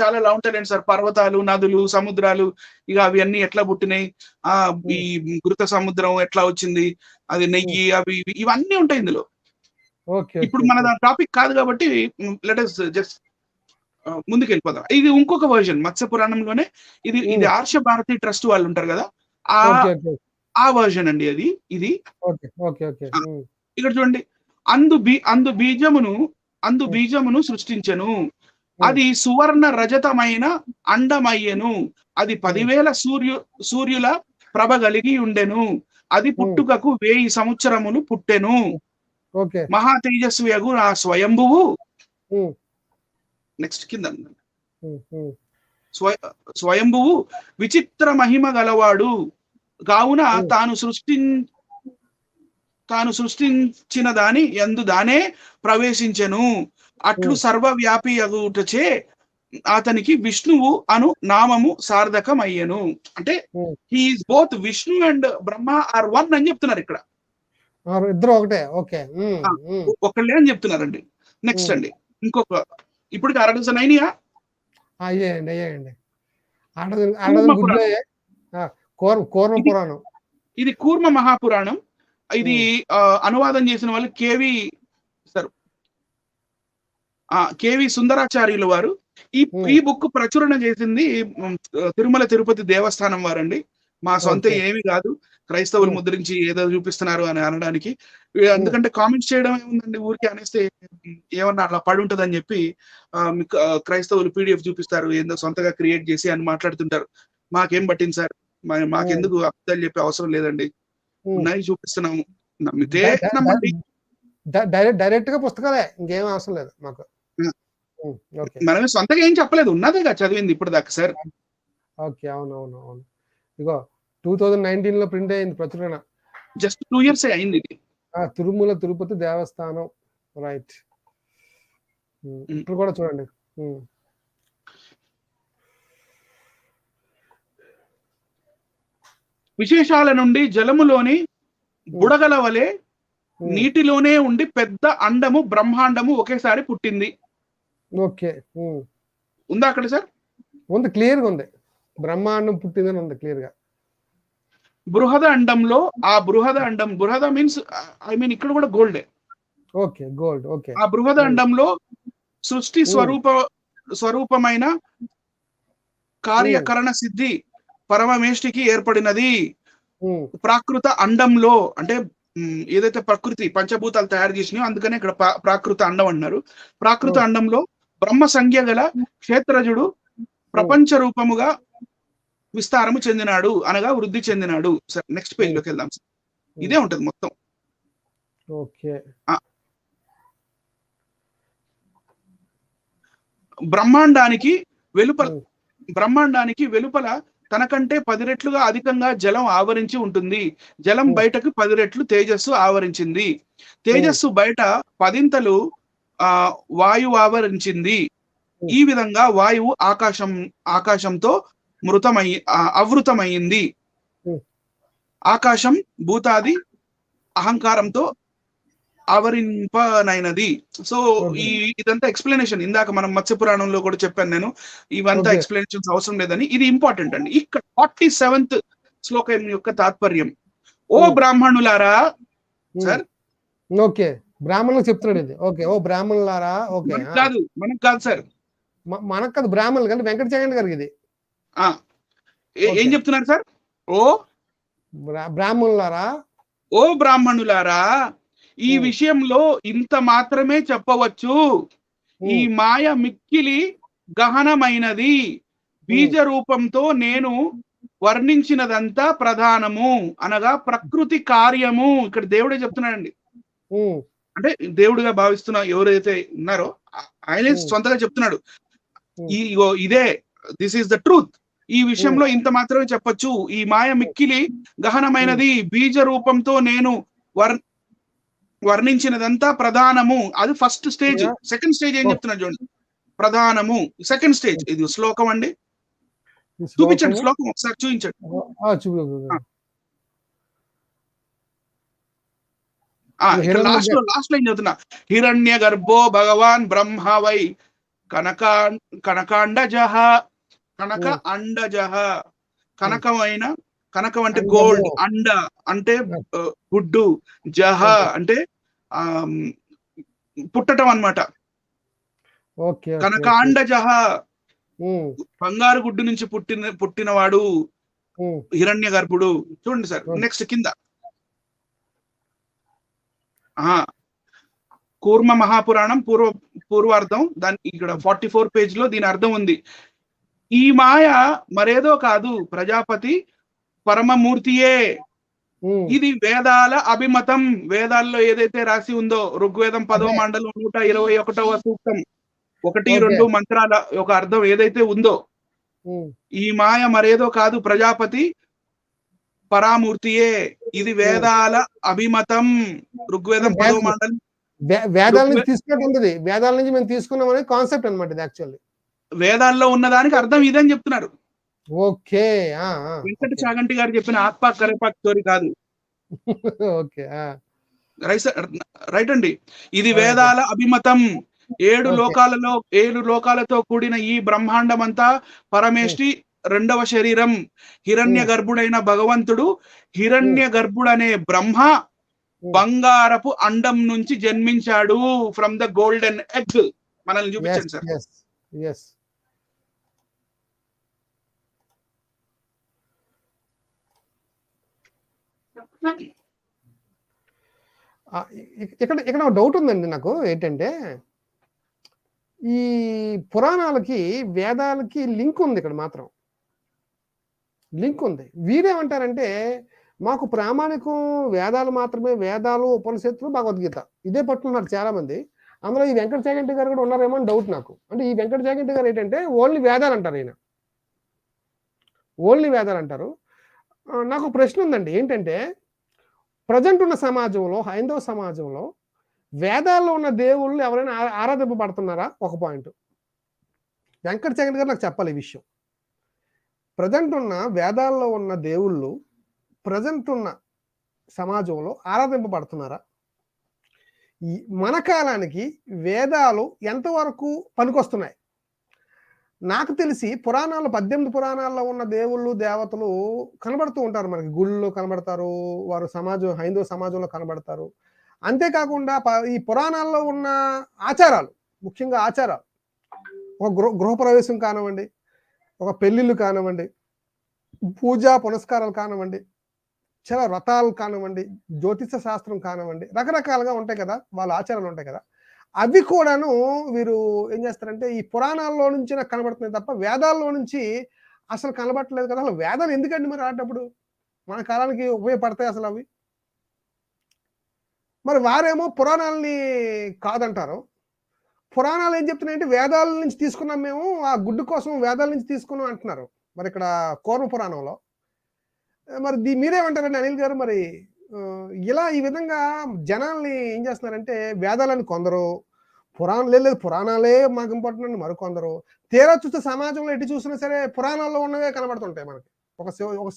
చాలా ఎలా ఉంటాయండి సార్, పర్వతాలు, నదులు, సముద్రాలు, ఇక అవి అన్ని ఎట్లా పుట్టినాయి, ఈ మృత సముద్రం ఎట్లా వచ్చింది, అది నెయ్యి, అవి ఇవన్నీ ఉంటాయి ఇందులో. ఇప్పుడు మన టాపిక్ కాదు కాబట్టి లెట్ us జస్ట్ ముందుకు వెళ్ళిపోదాం. ఇది ఇంకొక వర్జన్ మత్స్య పురాణంలోనే, ఇది ఆర్ష భారతి ట్రస్ట్ వాళ్ళు ఉంటారు కదా, ఆ వర్జన్ అండి అది. ఇది ఇక్కడ చూడండి, అందు బీజమును సృష్టించెను, అది సువర్ణ రజతమైన అండమయ్యెను, అది 10,000 సూర్యుల ప్రభ కలిగి ఉండెను, అది పుట్టుకకు 1000 సంవత్సరములు పుట్టెను, మహా తేజస్వియగు ఆ స్వయంభువు. నెక్స్ట్ కింద స్వయంభువు విచిత్ర మహిమ గలవాడు కావున తాను సృష్టించిన దాని యందు దానే ప్రవేశించెను, అట్లు సర్వవ్యాపి అగుటచే అతనికి విష్ణువు అను నామము సార్థకమయ్యెను. అంటే he is both Vishnu and Brahma are one అని చెప్తున్నారు ఇక్కడ. ఇద్దరు ఒకటే. ఒకళ్ళే అని చెప్తున్నారండి. నెక్స్ట్ అండి ఇంకొక, ఇప్పటికి 6 డజన్ అయినాయా? అయ్యాయండి. ఇది కూర్మ మహాపురాణం. ఇది అనువాదం చేసిన వాళ్ళు కేవి సుందరాచార్యుల వారు. ఈ బుక్ ప్రచురణ చేసింది తిరుమల తిరుపతి దేవస్థానం వారండి. మా సొంత ఏమి కాదు, క్రైస్తవులు ముద్రించి ఏదో చూపిస్తున్నారు అని అనడానికి. ఎందుకంటే కామెంట్స్ చేయడం ఏముందండి, ఊరికి అనేస్తే ఏమన్నా అలా పడి ఉంటది అని చెప్పి క్రైస్తవులు PDF చూపిస్తారు, ఏందో సొంతగా క్రియేట్ చేసి అని మాట్లాడుతుంటారు. మాకేం పట్టింది సార్, మాకెందుకు అబద్ధాలు చెప్పే అవసరం లేదండి, ఉన్నాయి చూపిస్తున్నాము, నమ్మితే నమ్మండి. డైరెక్ట్ గా పుస్తకాలే, ఇంకేం అవసరం లేదు మాకు. మనమే సొంతగా ఏం చెప్పలేదు, ఉన్నదేగా చదివింది ఇప్పుడు దాకా సార్. అవును. ఇగో 2019 లో ప్రింట్ అయింది ప్రచురణ. జస్ట్ 2 years అయింది ఇది. తిరుమల తిరుపతి దేవస్థానం, రైట్. ఇప్పుడు కూడా చూడండి. విశేషాల నుండి జలములోని బుడగల వలె నీటిలోనే ఉండి పెద్ద అండము బ్రహ్మాండము ఒకేసారి పుట్టింది. ఉందా అక్కడ సార్? ఉంది, క్లియర్ గా ఉంది. బ్రహ్మాండం పుట్టిందని ఉంది క్లియర్ గా. బృహద అండంలో, ఆ బృహద అండం, బృహద మీన్స్ ఇక్కడ కూడా గోల్డే. గోల్డ్. ఆ బృహద అండంలో సృష్టి స్వరూపమైన కార్యకరణ సిద్ధి పరమమేష్టికి ఏర్పడినది. ప్రాకృత అండంలో అంటే ఏదైతే ప్రకృతి పంచభూతాలు తయారు చేసినాయో అందుకనే ఇక్కడ ప్రాకృత అండం అన్నారు. ప్రాకృత అండంలో బ్రహ్మ సంజ్ఞ గల క్షేత్రజుడు ప్రపంచ రూపముగా విస్తారము చెందినాడు, అనగా వృద్ధి చెందినాడు. సార్ నెక్స్ట్ పేజ్ లోకి వెళ్దాం సార్. ఇదే ఉంటది మొత్తం. బ్రహ్మాండానికి వెలుపల తనకంటే 10 రెట్లుగా అధికంగా జలం ఆవరించి ఉంటుంది. జలం బయటకు 10 రెట్లు తేజస్సు ఆవరించింది. తేజస్సు బయట 10 వాయువు ఆవరించింది. ఈ విధంగా వాయువు ఆకాశంతో ఆవృతమైంది. ఆకాశం భూతాది అహంకారంతో ఆవరింపనైనది. సో ఇదంతా ఎక్స్ప్లెనేషన్. ఇందాక మనం మత్స్య పురాణంలో కూడా చెప్పాను నేను, ఇవంతా ఎక్స్ప్లెనేషన్స్ అవసరం లేదని. ఇది ఇంపార్టెంట్ అండి. ఇక్కడ 47th శ్లోకం యొక్క తాత్పర్యం, ఓ బ్రాహ్మణులారా. సార్ బ్రాహ్మణులకు చెప్తున్నాడు ఇది. ఓ బ్రాహ్మణులారా. మనకు కాదు సార్, మనకు కాదు, బ్రాహ్మణులు కానీ వెంకట జగన్ గారికి ఇది. ఏం చెప్తున్నారు సార్? ఓ బ్రాహ్మణులారా, ఓ బ్రాహ్మణులారా, ఈ విషయంలో ఇంత మాత్రమే చెప్పవచ్చు. ఈ మాయ మిక్కిలి గహనమైనది. బీజ రూపంతో నేను వర్ణించినదంతా ప్రధానము, అనగా ప్రకృతి కార్యము. ఇక్కడ దేవుడే చెప్తున్నాడండి. అంటే దేవుడిగా భావిస్తున్న ఎవరైతే ఉన్నారో ఆయనే సొంతగా చెప్తున్నాడు. ఇదే దిస్ ఈస్ ద ట్రూత్. ఈ విషయంలో ఇంత మాత్రమే చెప్పొచ్చు. ఈ మాయ మిక్కిలి గహనమైనది. బీజ రూపంతో నేను వర్ణించినదంతా ప్రధానము. అది ఫస్ట్ స్టేజ్. సెకండ్ స్టేజ్ ఏం చెప్తున్నాడు చూడండి, ప్రధానము. సెకండ్ స్టేజ్ ఇది శ్లోకం అండి. చూపించండి శ్లోకం ఒకసారి చూపించండి. ఇక్కడ లాస్ట్ లైన్ చదువుతున్నా. హిరణ్య గర్భో భగవాన్ బ్రహ్మ వై కనకాండజహ. కనక అండజహ. కనకమైన, కనకం అంటే గోల్డ్, అండ అంటే గుడ్డు, జహ అంటే పుట్టటం అన్నమాట. కనకాండజహ బంగారు గుడ్డు నుంచి పుట్టినవాడు హిరణ్య గర్భుడు. చూడండి సార్ నెక్స్ట్ కింద కూర్మ మహాపురాణం పూర్వార్థం, దాని ఇక్కడ 44 పేజ్ లో దీని అర్థం ఉంది. ఈ మాయ మరేదో కాదు, ప్రజాపతి పరమమూర్తియే. ఇది వేదాల అభిమతం. వేదాల్లో ఏదైతే రాసి ఉందో, ఋగ్వేదం 10వ మండలం 121వ సూక్తం 1-2 మంత్రాల ఒక అర్థం ఏదైతే ఉందో, ఈ మాయ మరేదో కాదు, ప్రజాపతి పరామూర్తియే. ఇది వేదాల అభిమతం. ఋగ్వేదం 10వ మండలం. వేదాల నుంచి తీసుకున్నది, వేదాల నుంచి మేము తీసుకున్నాం అనే కాన్సెప్ట్ అన్నమాట ఇది. యాక్చువల్లీ వేదాల్లో ఉన్నదానికి అర్థం ఇదని చెప్తున్నారు. ఓకే, వెంకట చాగంటి గారు చెప్పిన ఆత్పాక్ కరేపాక్ స్టోరీ కాదు. ఓకే, రైట్ అండి. ఇది వేదాల అభిమతం. 7 లోకాలతో కూడిన ఈ బ్రహ్మాండం అంతా పరమేష్టి రెండవ శరీరం. హిరణ్య గర్భుడైన భగవంతుడు, హిరణ్య గర్భుడనే బ్రహ్మ బంగారపు అండం నుంచి జన్మించాడు. From the golden egg. మనల్ని చూపించండి సార్. ఇక్కడ డౌట్ ఉందండి నాకు. ఏంటంటే ఈ పురాణాలకి వేదాలకి లింక్ ఉంది. ఇక్కడ మాత్రం లింక్ ఉంది. వీరేమంటారంటే మాకు ప్రామాణికం వేదాలు మాత్రమే, వేదాలు ఉపనిషత్తులు భగవద్గీత ఇదే పట్టుకున్నారు చాలా మంది. అందులో ఈ వెంకట చాగంటి గారు కూడా ఉన్నారేమో అని డౌట్ నాకు. అంటే ఈ వెంకట చాగంటి గారు ఏంటంటే ఓన్లీ వేదాలు అంటారు. ఈయన ఓన్లీ వేదాలు అంటారు. నాకు ప్రశ్న ఉందండి. ఏంటంటే ప్రజెంట్ ఉన్న సమాజంలో, హైందవ సమాజంలో వేదాల్లో ఉన్న దేవుళ్ళు ఎవరైనా ఆరాధింపబడుతున్నారా? ఒక పాయింట్. వెంకట చాగంటి గారు నాకు చెప్పాలి ఈ విషయం. ప్రజెంట్ ఉన్న వేదాల్లో ఉన్న దేవుళ్ళు ప్రజెంట్ ఉన్న సమాజంలో ఆరాధింపబడుతున్నారా? మన కాలానికి వేదాలు ఎంతవరకు పనికొస్తున్నాయి? నాకు తెలిసి పురాణాలు 18 పురాణాల్లో ఉన్న దేవుళ్ళు దేవతలు కనబడుతూ ఉంటారు మనకి. గుళ్ళలో కనబడతారు, వారు సమాజం, హైందవ సమాజంలో కనబడతారు. అంతేకాకుండా ఈ పురాణాల్లో ఉన్న ఆచారాలు, ముఖ్యంగా ఆచారాలు, ఒక గృహప్రవేశం కానివ్వండి, ఒక పెళ్ళిళ్ళు కానివ్వండి, పూజా పునస్కారాలు కానివ్వండి, చాలా వ్రతాలు కానివ్వండి, జ్యోతిష శాస్త్రం కానివ్వండి, రకరకాలుగా ఉంటాయి కదా, వాళ్ళ ఆచారాలు ఉంటాయి కదా. అవి కూడాను వీరు ఏం చేస్తారంటే ఈ పురాణాల్లో నుంచి నాకు కనబడుతున్నాయి తప్ప వేదాల్లో నుంచి అసలు కనబడట్లేదు కదా. అసలు వేదాలు ఎందుకండి మరి ఆటప్పుడు మన కాలానికి ఉపయోగపడతాయి అసలు అవి? మరి వారేమో పురాణాలని కాదంటారు. పురాణాలు ఏం చెప్తున్నాయంటే వేదాల నుంచి తీసుకున్నాం మేము, ఆ గుడ్డు కోసం వేదాల నుంచి తీసుకున్నాం అంటున్నారు. మరి ఇక్కడ కూర్మ పురాణంలో మరి మీరేమంటారండి అనిల్ గారు? మరి ఇలా ఈ విధంగా జనాల్ని ఏం చేస్తున్నారంటే వేదాలని కొందరు, లేదు పురాణాలే మాకు ఇంపార్టెంట్ అని మరికొందరు, తీరా చూస్తే సమాజంలో ఎటు చూసినా సరే పురాణాల్లో ఉన్నవే కనబడుతుంటాయి మనకి. ఒక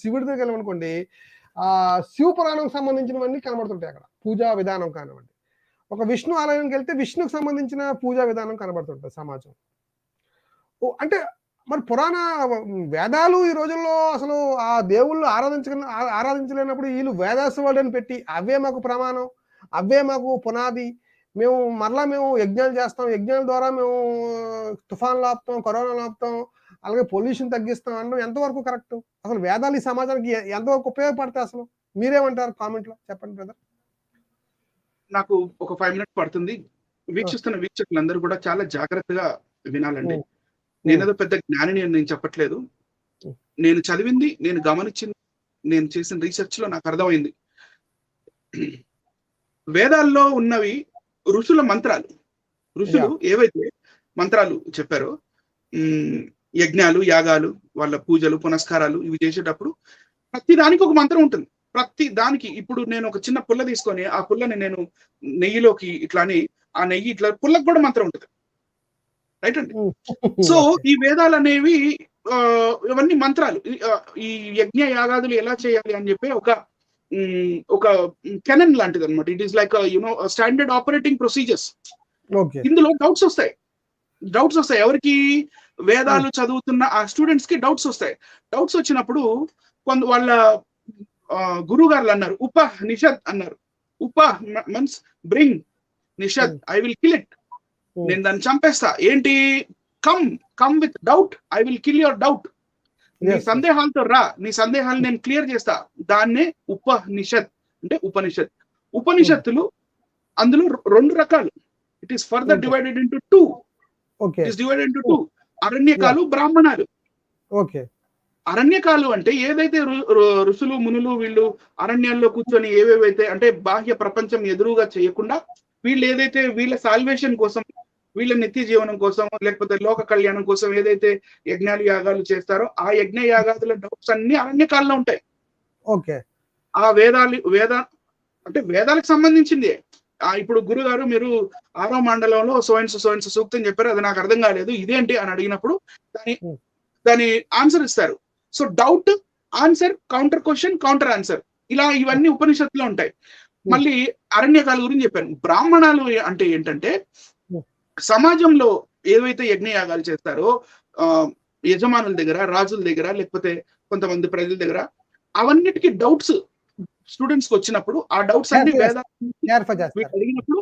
శివుడి దగ్గర వెళ్ళమనుకోండి, ఆ శివ పురాణంకి సంబంధించినవన్నీ కనబడుతుంటాయి అక్కడ. పూజా విధానం కానివ్వండి, ఒక విష్ణు ఆలయానికి వెళ్తే విష్ణుకు సంబంధించిన పూజా విధానం కనబడుతుంటుంది సమాజం. అంటే మరి పురాణ వేదాలు ఈ రోజుల్లో అసలు ఆ దేవుళ్ళు ఆరాధించలేనప్పుడు వీళ్ళు వేదాసవాళ్ళని పెట్టి అవే మాకు ప్రమాణం, అవే మాకు పునాది, మేము యజ్ఞాలు చేస్తాం, యజ్ఞాల ద్వారా మేము తుఫాన్లు ఆపుతాం, కరోనాలు ఆపుతాం, అలాగే పొల్యూషన్ తగ్గిస్తాం అనడం ఎంతవరకు కరెక్ట్? అసలు వేదాలు ఈ సమాజానికి ఎంతవరకు ఉపయోగపడతాయి? అసలు మీరేమంటారు? కామెంట్ లో చెప్పండి బ్రదర్. నాకు ఒక 5 మినిట్స్ పడుతుంది. వీక్షిస్తున్న వీక్షకులందరూ కూడా చాలా జాగ్రత్తగా వినాలండి. నేనేదో పెద్ద జ్ఞానిని నేను చెప్పట్లేదు. నేను చదివింది, నేను గమనించింది, నేను చేసిన రీసెర్చ్ లో నాకు అర్థమైంది. వేదాల్లో ఉన్నవి ఋషుల మంత్రాలు. ఋషులు ఏవైతే మంత్రాలు చెప్పారో, యజ్ఞాలు, యాగాలు, వాళ్ళ పూజలు, పునస్కారాలు ఇవి చేసేటప్పుడు ప్రతి దానికి ఒక మంత్రం ఉంటుంది. ప్రతి దానికి. ఇప్పుడు నేను ఒక చిన్న పుల్ల తీసుకొని ఆ పుల్లని నేను నెయ్యిలోకి ఇట్లాని, ఆ నెయ్యి ఇట్లా పుల్లకు కూడా మంత్రం ఉంటుంది. రైట్ అండి. సో ఈ వేదాలు అనేవి ఇవన్నీ మంత్రాలు. ఈ యజ్ఞ యాగాదులు ఎలా చేయాలి అని చెప్పి ఒక ఒక కెనన్ లాంటిది అనమాట. It is like standard operating procedures. Okay. ఇందులో డౌట్స్ వస్తాయి. ఎవరికి? వేదాలు చదువుతున్న ఆ స్టూడెంట్స్ కి డౌట్స్ వస్తాయి. డౌట్స్ వచ్చినప్పుడు వాళ్ళ గురువు గారు అన్నారు, నిషద్ అన్నారు. Means bring Nishad, I will kill it. నేను దాన్ని చంపేస్తా. ఏంటి? Come with doubt, I will kill your doubt. నీ సందేహాలతో రా, నీ సందేహాలు నేను క్లియర్ చేస్తా. దాన్నే ఉపనిషత్ అంటే ఉపనిషత్. ఉపనిషత్తులు అందులో 2 రకాలు. It is further divided into 2. Okay. It is divided into 2. అరణ్యకాలు, బ్రాహ్మణాలు. ఓకే. అరణ్యకాలు అంటే ఏదైతే ఋషులు మునులు వీళ్ళు అరణ్యాల్లో కూర్చొని ఏవేవైతే అంటే బాహ్య ప్రపంచం ఎదురుగా చేయకుండా వీళ్ళు ఏదైతే వీళ్ళ సాల్వేషన్ కోసం, వీళ్ళ నిత్య జీవనం కోసం, లేకపోతే లోక కళ్యాణం కోసం ఏదైతే యజ్ఞాలు యాగాలు చేస్తారో ఆ యజ్ఞ యాగాదుల డౌట్స్ అన్ని అరణ్యకాలంలో ఉంటాయి. ఓకే. ఆ అంటే వేదాలకు సంబంధించింది. ఇప్పుడు గురుగారు మీరు 6వ మండలంలో సోయన్స్ సూక్తం చెప్పారు, అది నాకు అర్థం కాలేదు, ఇదేంటి అని అడిగినప్పుడు దాని ఆన్సర్ ఇస్తారు. So doubt, answer, counter question, counter answer, ఇలా ఇవన్నీ ఉపనిషత్తులో ఉంటాయి. మళ్ళీ అరణ్యకాల గురించి చెప్పాను. బ్రాహ్మణాలు అంటే ఏంటంటే సమాజంలో ఏవైతే యజ్ఞయాగాలు చేస్తారో యజమానుల దగ్గర, రాజుల దగ్గర, లేకపోతే కొంతమంది ప్రజల దగ్గర అవన్నిటికీ డౌట్స్ స్టూడెంట్స్ కి వచ్చినప్పుడు ఆ డౌట్స్ అన్ని అడిగినప్పుడు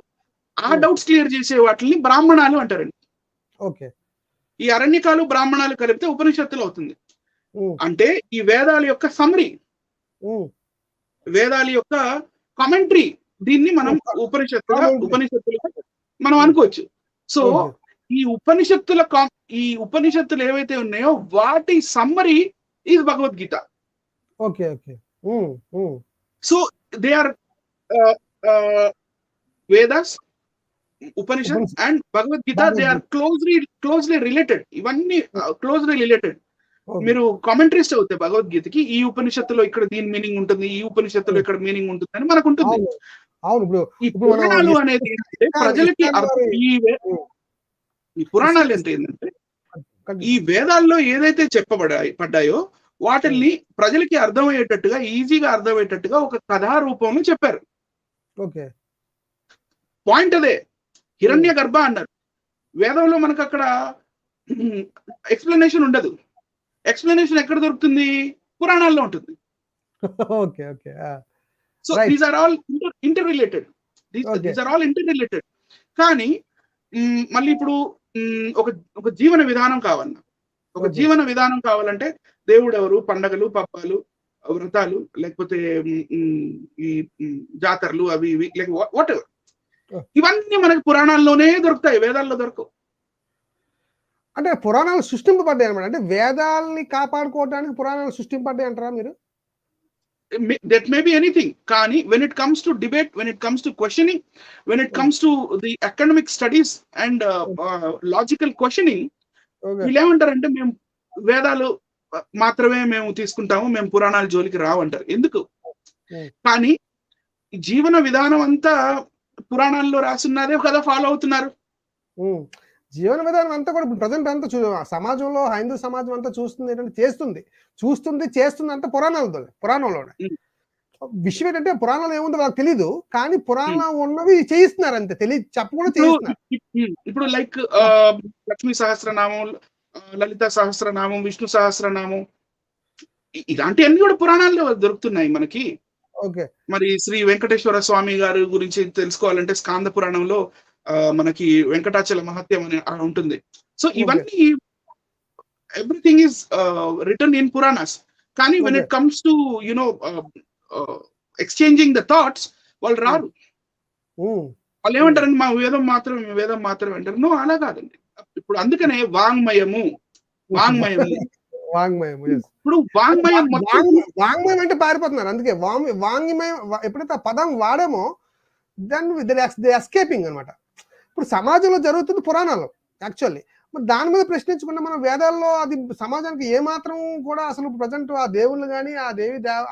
ఆ డౌట్స్ క్లియర్ చేసే వాటిని బ్రాహ్మణాలు అంటారండి. ఓకే. ఈ అరణ్యకాలు బ్రాహ్మణాలు కలిపితే ఉపనిషత్తులు అవుతుంది. అంటే ఈ వేదాల యొక్క సమ్మరీ, వేదాల యొక్క కామెంటరీ, దీన్ని మనం ఉపనిషత్తులుగా మనం అనుకోవచ్చు. సో ఈ ఉపనిషత్తులు ఏవైతే ఉన్నాయో వాటి summary is Bhagavad Gita. Okay. Okay. So they are Vedas, Upanishad and Bhagavad Gita, they are closely related. ఇవన్నీ క్లోజ్లీ రిలేటెడ్. మీరు కామెంటరీస్ చదివితే భగవద్గీతకి ఈ ఉపనిషత్తులో ఇక్కడ దీని మీనింగ్ ఉంటుంది, ఈ ఉపనిషత్తులో ఇక్కడ మీనింగ్ ఉంటుంది అని మనకు ఉంటుంది. ఈ పురాణాలు అనేది ప్రజలకి ఈ పురాణాలు అంటే ఏంటంటే ఈ వేదాల్లో ఏదైతే పడ్డాయో వాటిల్ని ప్రజలకి అర్థమయ్యేటట్టుగా, ఈజీగా అర్థమయ్యేటట్టుగా ఒక కథా రూపంలో చెప్పారు. ఓకే. పాయింట్ అదే. హిరణ్య గర్భ అన్నారు. వేదంలో మనకు అక్కడ ఎక్స్ప్లెనేషన్ ఉండదు. ఎక్స్ప్లెనేషన్ ఎక్కడ దొరుకుతుంది? పురాణాల్లో ఉంటుంది. Okay. Okay. So these are all interrelated. కానీ మళ్ళీ ఇప్పుడు ఒక జీవన విధానం కావాలన్నా, ఒక జీవన విధానం కావాలంటే దేవుడు ఎవరు, పండగలు, పబ్బాలు, వ్రతాలు, లేకపోతే ఈ జాతరలు, అవి ఇవి, లేక వాట్ ఎవర్, ఇవన్నీ మనకి పురాణాల్లోనే దొరుకుతాయి, వేదాల్లో దొరకవు. అంటే పురాణాలు సృష్టింపబడ్డాయి అనమాట. అంటే వేదాలని కాపాడుకోవడానికి పురాణాలు సృష్టింపబడ్డాయి అంటారా మీరు? That may be anything. Kani, when it comes to debate, when it comes to questioning, when it comes to the academic studies and logical questioning, వీళ్ళు ఏమంటారంటే మేము వేదాలు మాత్రమే మేము తీసుకుంటాము, మేము పురాణాల జోలికి రావంటారు. ఎందుకు? కానీ జీవన విధానం అంతా పురాణాల్లో రాసున్నదే కదా ఫాలో అవుతున్నారు. జీవన విధానం అంతా కూడా ప్రజెంట్ అంతా సమాజంలో హైందూ సమాజం అంతా చూస్తుంది ఏంటంటే చేస్తుంది అంతా పురాణంలోనే. విషయం ఏంటంటే పురాణాలు ఏముందో వాళ్ళకి తెలీదు, కానీ పురాణం ఉన్నవి చేయిస్తున్నారు అంతే, చెప్పకుండా చేయిస్తున్నారు. ఇప్పుడు లైక్ లక్ష్మీ సహస్రనామం, లలిత సహస్రనామం, విష్ణు సహస్రనామం, ఇలాంటివన్నీ కూడా పురాణాల్లో దొరుకుతున్నాయి మనకి. ఓకే. మరి శ్రీ వెంకటేశ్వర స్వామి గారి గురించి తెలుసుకోవాలంటే స్కాంద పురాణంలో మనకి వెంకటాచల మహత్యం అని ఉంటుంది. సో ఇవన్నీ everything is return in Puranas. కానీ when it comes to exchanging the thoughts, వాళ్ళు రారు. వాళ్ళు ఏమంటారండి, మా వేదం మాత్రం అంటారు. నో, అలా కాదండి. ఇప్పుడు అందుకనే వాంగ్మయము ఇప్పుడు వాంగ్మయం అంటే పారిపోతున్నారు. అందుకే వాంగ్మయం ఎప్పుడైతే ఆ పదం వాడామో దాన్ని ఎస్కేపింగ్ అనమాట. ఇప్పుడు సమాజంలో జరుగుతుంది పురాణాలు యాక్చువల్లీ. మరి దాని మీద ప్రశ్నించకుండా మనం వేదాల్లో అది సమాజానికి ఏమాత్రం కూడా అసలు ప్రజెంట్ ఆ దేవుళ్ళు కానీ, ఆ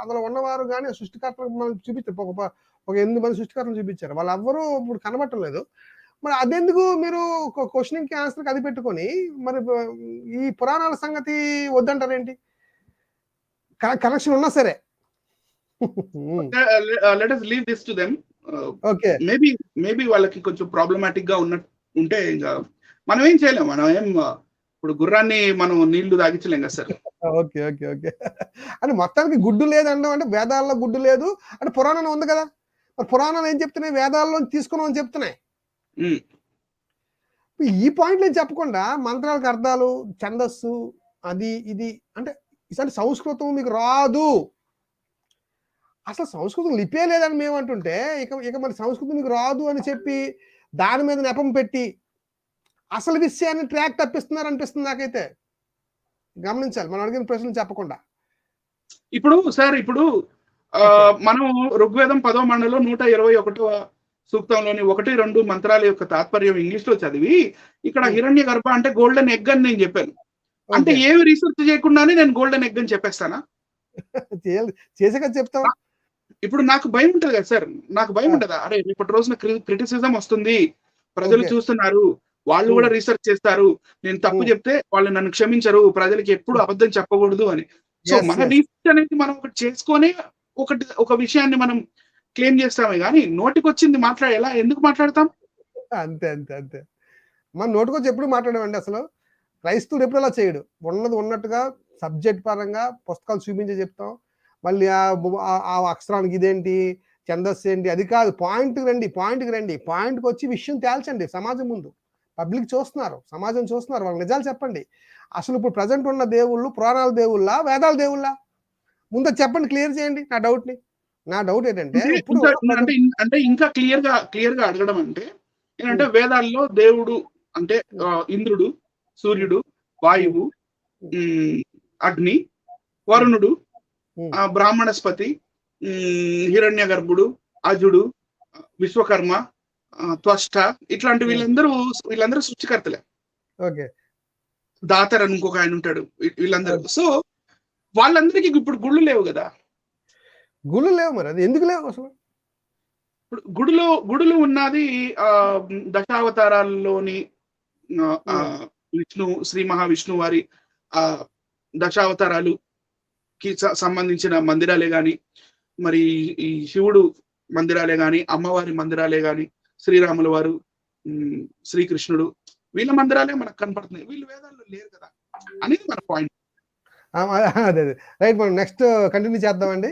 అందులో ఉన్నవారు కానీ, సృష్టికర్తలు మనం చూపించారు. ఒక 8 మంది సృష్టికర్తలు చూపించారు, వాళ్ళు ఎవ్వరూ ఇప్పుడు కనబట్టలేదు. మరి అదెందుకు మీరు క్వశ్చనింగ్ కి ఆన్సర్కి అది పెట్టుకొని మరి ఈ పురాణాల సంగతి వద్దంటారేంటి? కనెక్షన్ ఉన్నా సరే. Let us leave this to them. Okay. Maybe వాళ్ళకి కొంచెం ప్రాబ్లమాటిక్ గా ఉంటే ఇంకా మనం ఏం చేయలేం. మనం ఏం ఇప్పుడు గుర్రాన్ని మనం నీళ్లు తాగించలేం కదా సార్. ఓకే. ఓకే. ఓకే. అంటే మొత్తానికి గుడ్డు లేదనడం అంటే వేదాల్లో గుడ్డు లేదు. అంటే పురాణంలో ఉంది కదా! మరి పురాణాలు ఏం చెప్తున్నాయి? వేదాల్లోంచి తీసుకున్నామని చెప్తున్నాయి. హ్మ్. ఈ పాయింట్‌లేం చెప్పకుండా మంత్రాలకు అర్థాలు, ఛందస్సు అది ఇది అంటే ఈసారి సంస్కృతం మీకు రాదు. అసలు సంస్కృతం లిపే లేదని మేమంటుంటే, ఇక మరి సంస్కృతం మీకు రాదు అని చెప్పి, దాని మీద నెపం పెట్టి, అసలు విషయాన్ని ట్రాక్ తప్పిస్తున్నారనిపిస్తుంది నాకైతే. గమనించాలి. మనం అడిగిన ప్రశ్నలు చెప్పకుండా. ఇప్పుడు ఓకే. మనం ఋగ్వేదం 10వ మండలం 121వ సూక్తంలోని 1, 2 మంత్రాల యొక్క తాత్పర్యం ఇంగ్లీష్‌లో చదివి, ఇక్కడ హ్మ్. హిరణ్యగర్భ అంటే గోల్డెన్ ఎగ్ అని నేను చెప్పాను. అంటే ఓకే. ఏమి రిసర్చ్ చేయకుండానే నేను గోల్డెన్ ఎగ్ అని చెప్పేస్తానా? చేయాలి చేసే కదా చెప్తాం. ఇప్పుడు నాకు భయం ఉంటది కదా సార్. నాకు భయం ఆ! ఉంటదా? అరే రేపటి రోజున క్రిటిసిజం వస్తుంది. ప్రజలు ఓకే. చూస్తున్నారు. వాళ్ళు హ్మ్. గూడా రిసర్చ్ చేస్తారు. నేను తప్పు హ్మ్. చెప్తే వాళ్ళు నన్ను క్షమించరు. ప్రజలకి ఎప్పుడు హ్మ్. అబద్ధం చెప్పకూడదు అని. So, yes. మన యెస్. రీసెర్చ్ అనేది మనం ఒకటి చేసుకొనే ఒక విషయాన్ని మనం క్లెయిమ్ చేస్తామే గానీ, నోటికొచ్చింది ఎందుకు మాట్లాడతాం? అంతే. అంతే. అంతే. మన నోటికొచ్చి ఎప్పుడు మాట్లాడమండి అసలు. క్రైస్తవుడు ఎప్పుడు అలా చేయడు. ఉన్నది ఉన్నట్టుగా సబ్జెక్ట్ పరంగా పుస్తకాలు చూపించి చెప్తాం. మళ్ళీ ఆ అక్షరానికి ఇదేంటి, ఛందస్సు ఏంటి అది కాదు. పాయింట్‌కి రండి. పాయింట్‌కొచ్చి విషయం తేల్చండి సమాజం ముందు. పబ్లిక్ చూస్తున్నారు. సమాజం చూస్తున్నారు. వాళ్ళకి నిజాలు చెప్పండి. అసలు ఇప్పుడు ప్రెజెంట్ ఉన్న దేవుళ్ళు పురాణాల దేవుళ్ళా? వేదాల దేవుళ్ళా? ముందు అది చెప్పండి. క్లియర్ చేయండి నా డౌట్‌ని. నా డౌట్ ఏంటంటే అంటే ఇప్పుడు ఇంకా అంటే ప్రెజెంట్ అంటే ఇంకా క్లియర్‌గా అడగడం అంటే ఏంటంటే హ్మ్. వేదాల్లో దేవుడు అంటే హ్మ్. ఇంద్రుడు, హ్మ్. సూర్యుడు, హ్మ్. వాయువు, హ్మ్. హ్మ్, అగ్ని, హ్మ్. వరుణుడు, హ్మ్. బ్రాహ్మణస్పతి, హిరణ్యగర్భుడు, అజుడు, విశ్వకర్మ, త్వష్ట ఇట్లాంటి హ్మ్. వీళ్ళందరూ సృష్టికర్తలే. ఓకే. దాతర్ అని ఇంకొక ఆయన ఉంటాడు. వీళ్ళందరూ. ఓకే. సో, వాళ్ళందరికీ ఇప్పుడు గుళ్ళు లేవు గదా! గుళ్ళు లేవు మరి. అది ఎందుకు లేవు అసలు? ఇప్పుడు గుడులు ఉన్నది దశావతారాల్లోని ఆహ్, హ్మ్. ఆహ్, శ్రీ మహావిష్ణువు వారి ఆహ్, దశావతారాలుకి సంబంధించిన మందిరాలే గాని, మరి ఈ శివుడు మందిరాలే గాని, అమ్మవారి మందిరాలే గాని, శ్రీరాముల వారు, హ్మ్, శ్రీకృష్ణుడు వీళ్ళ మందిరాలే మనకు కనపడుతున్నాయి. వీళ్ళు వేదాల్లో లేరు కదా! అనేది మన పాయింట్. అదే. రైట్ మనం నెక్స్ట్ కంటిన్యూ చేద్దామండి.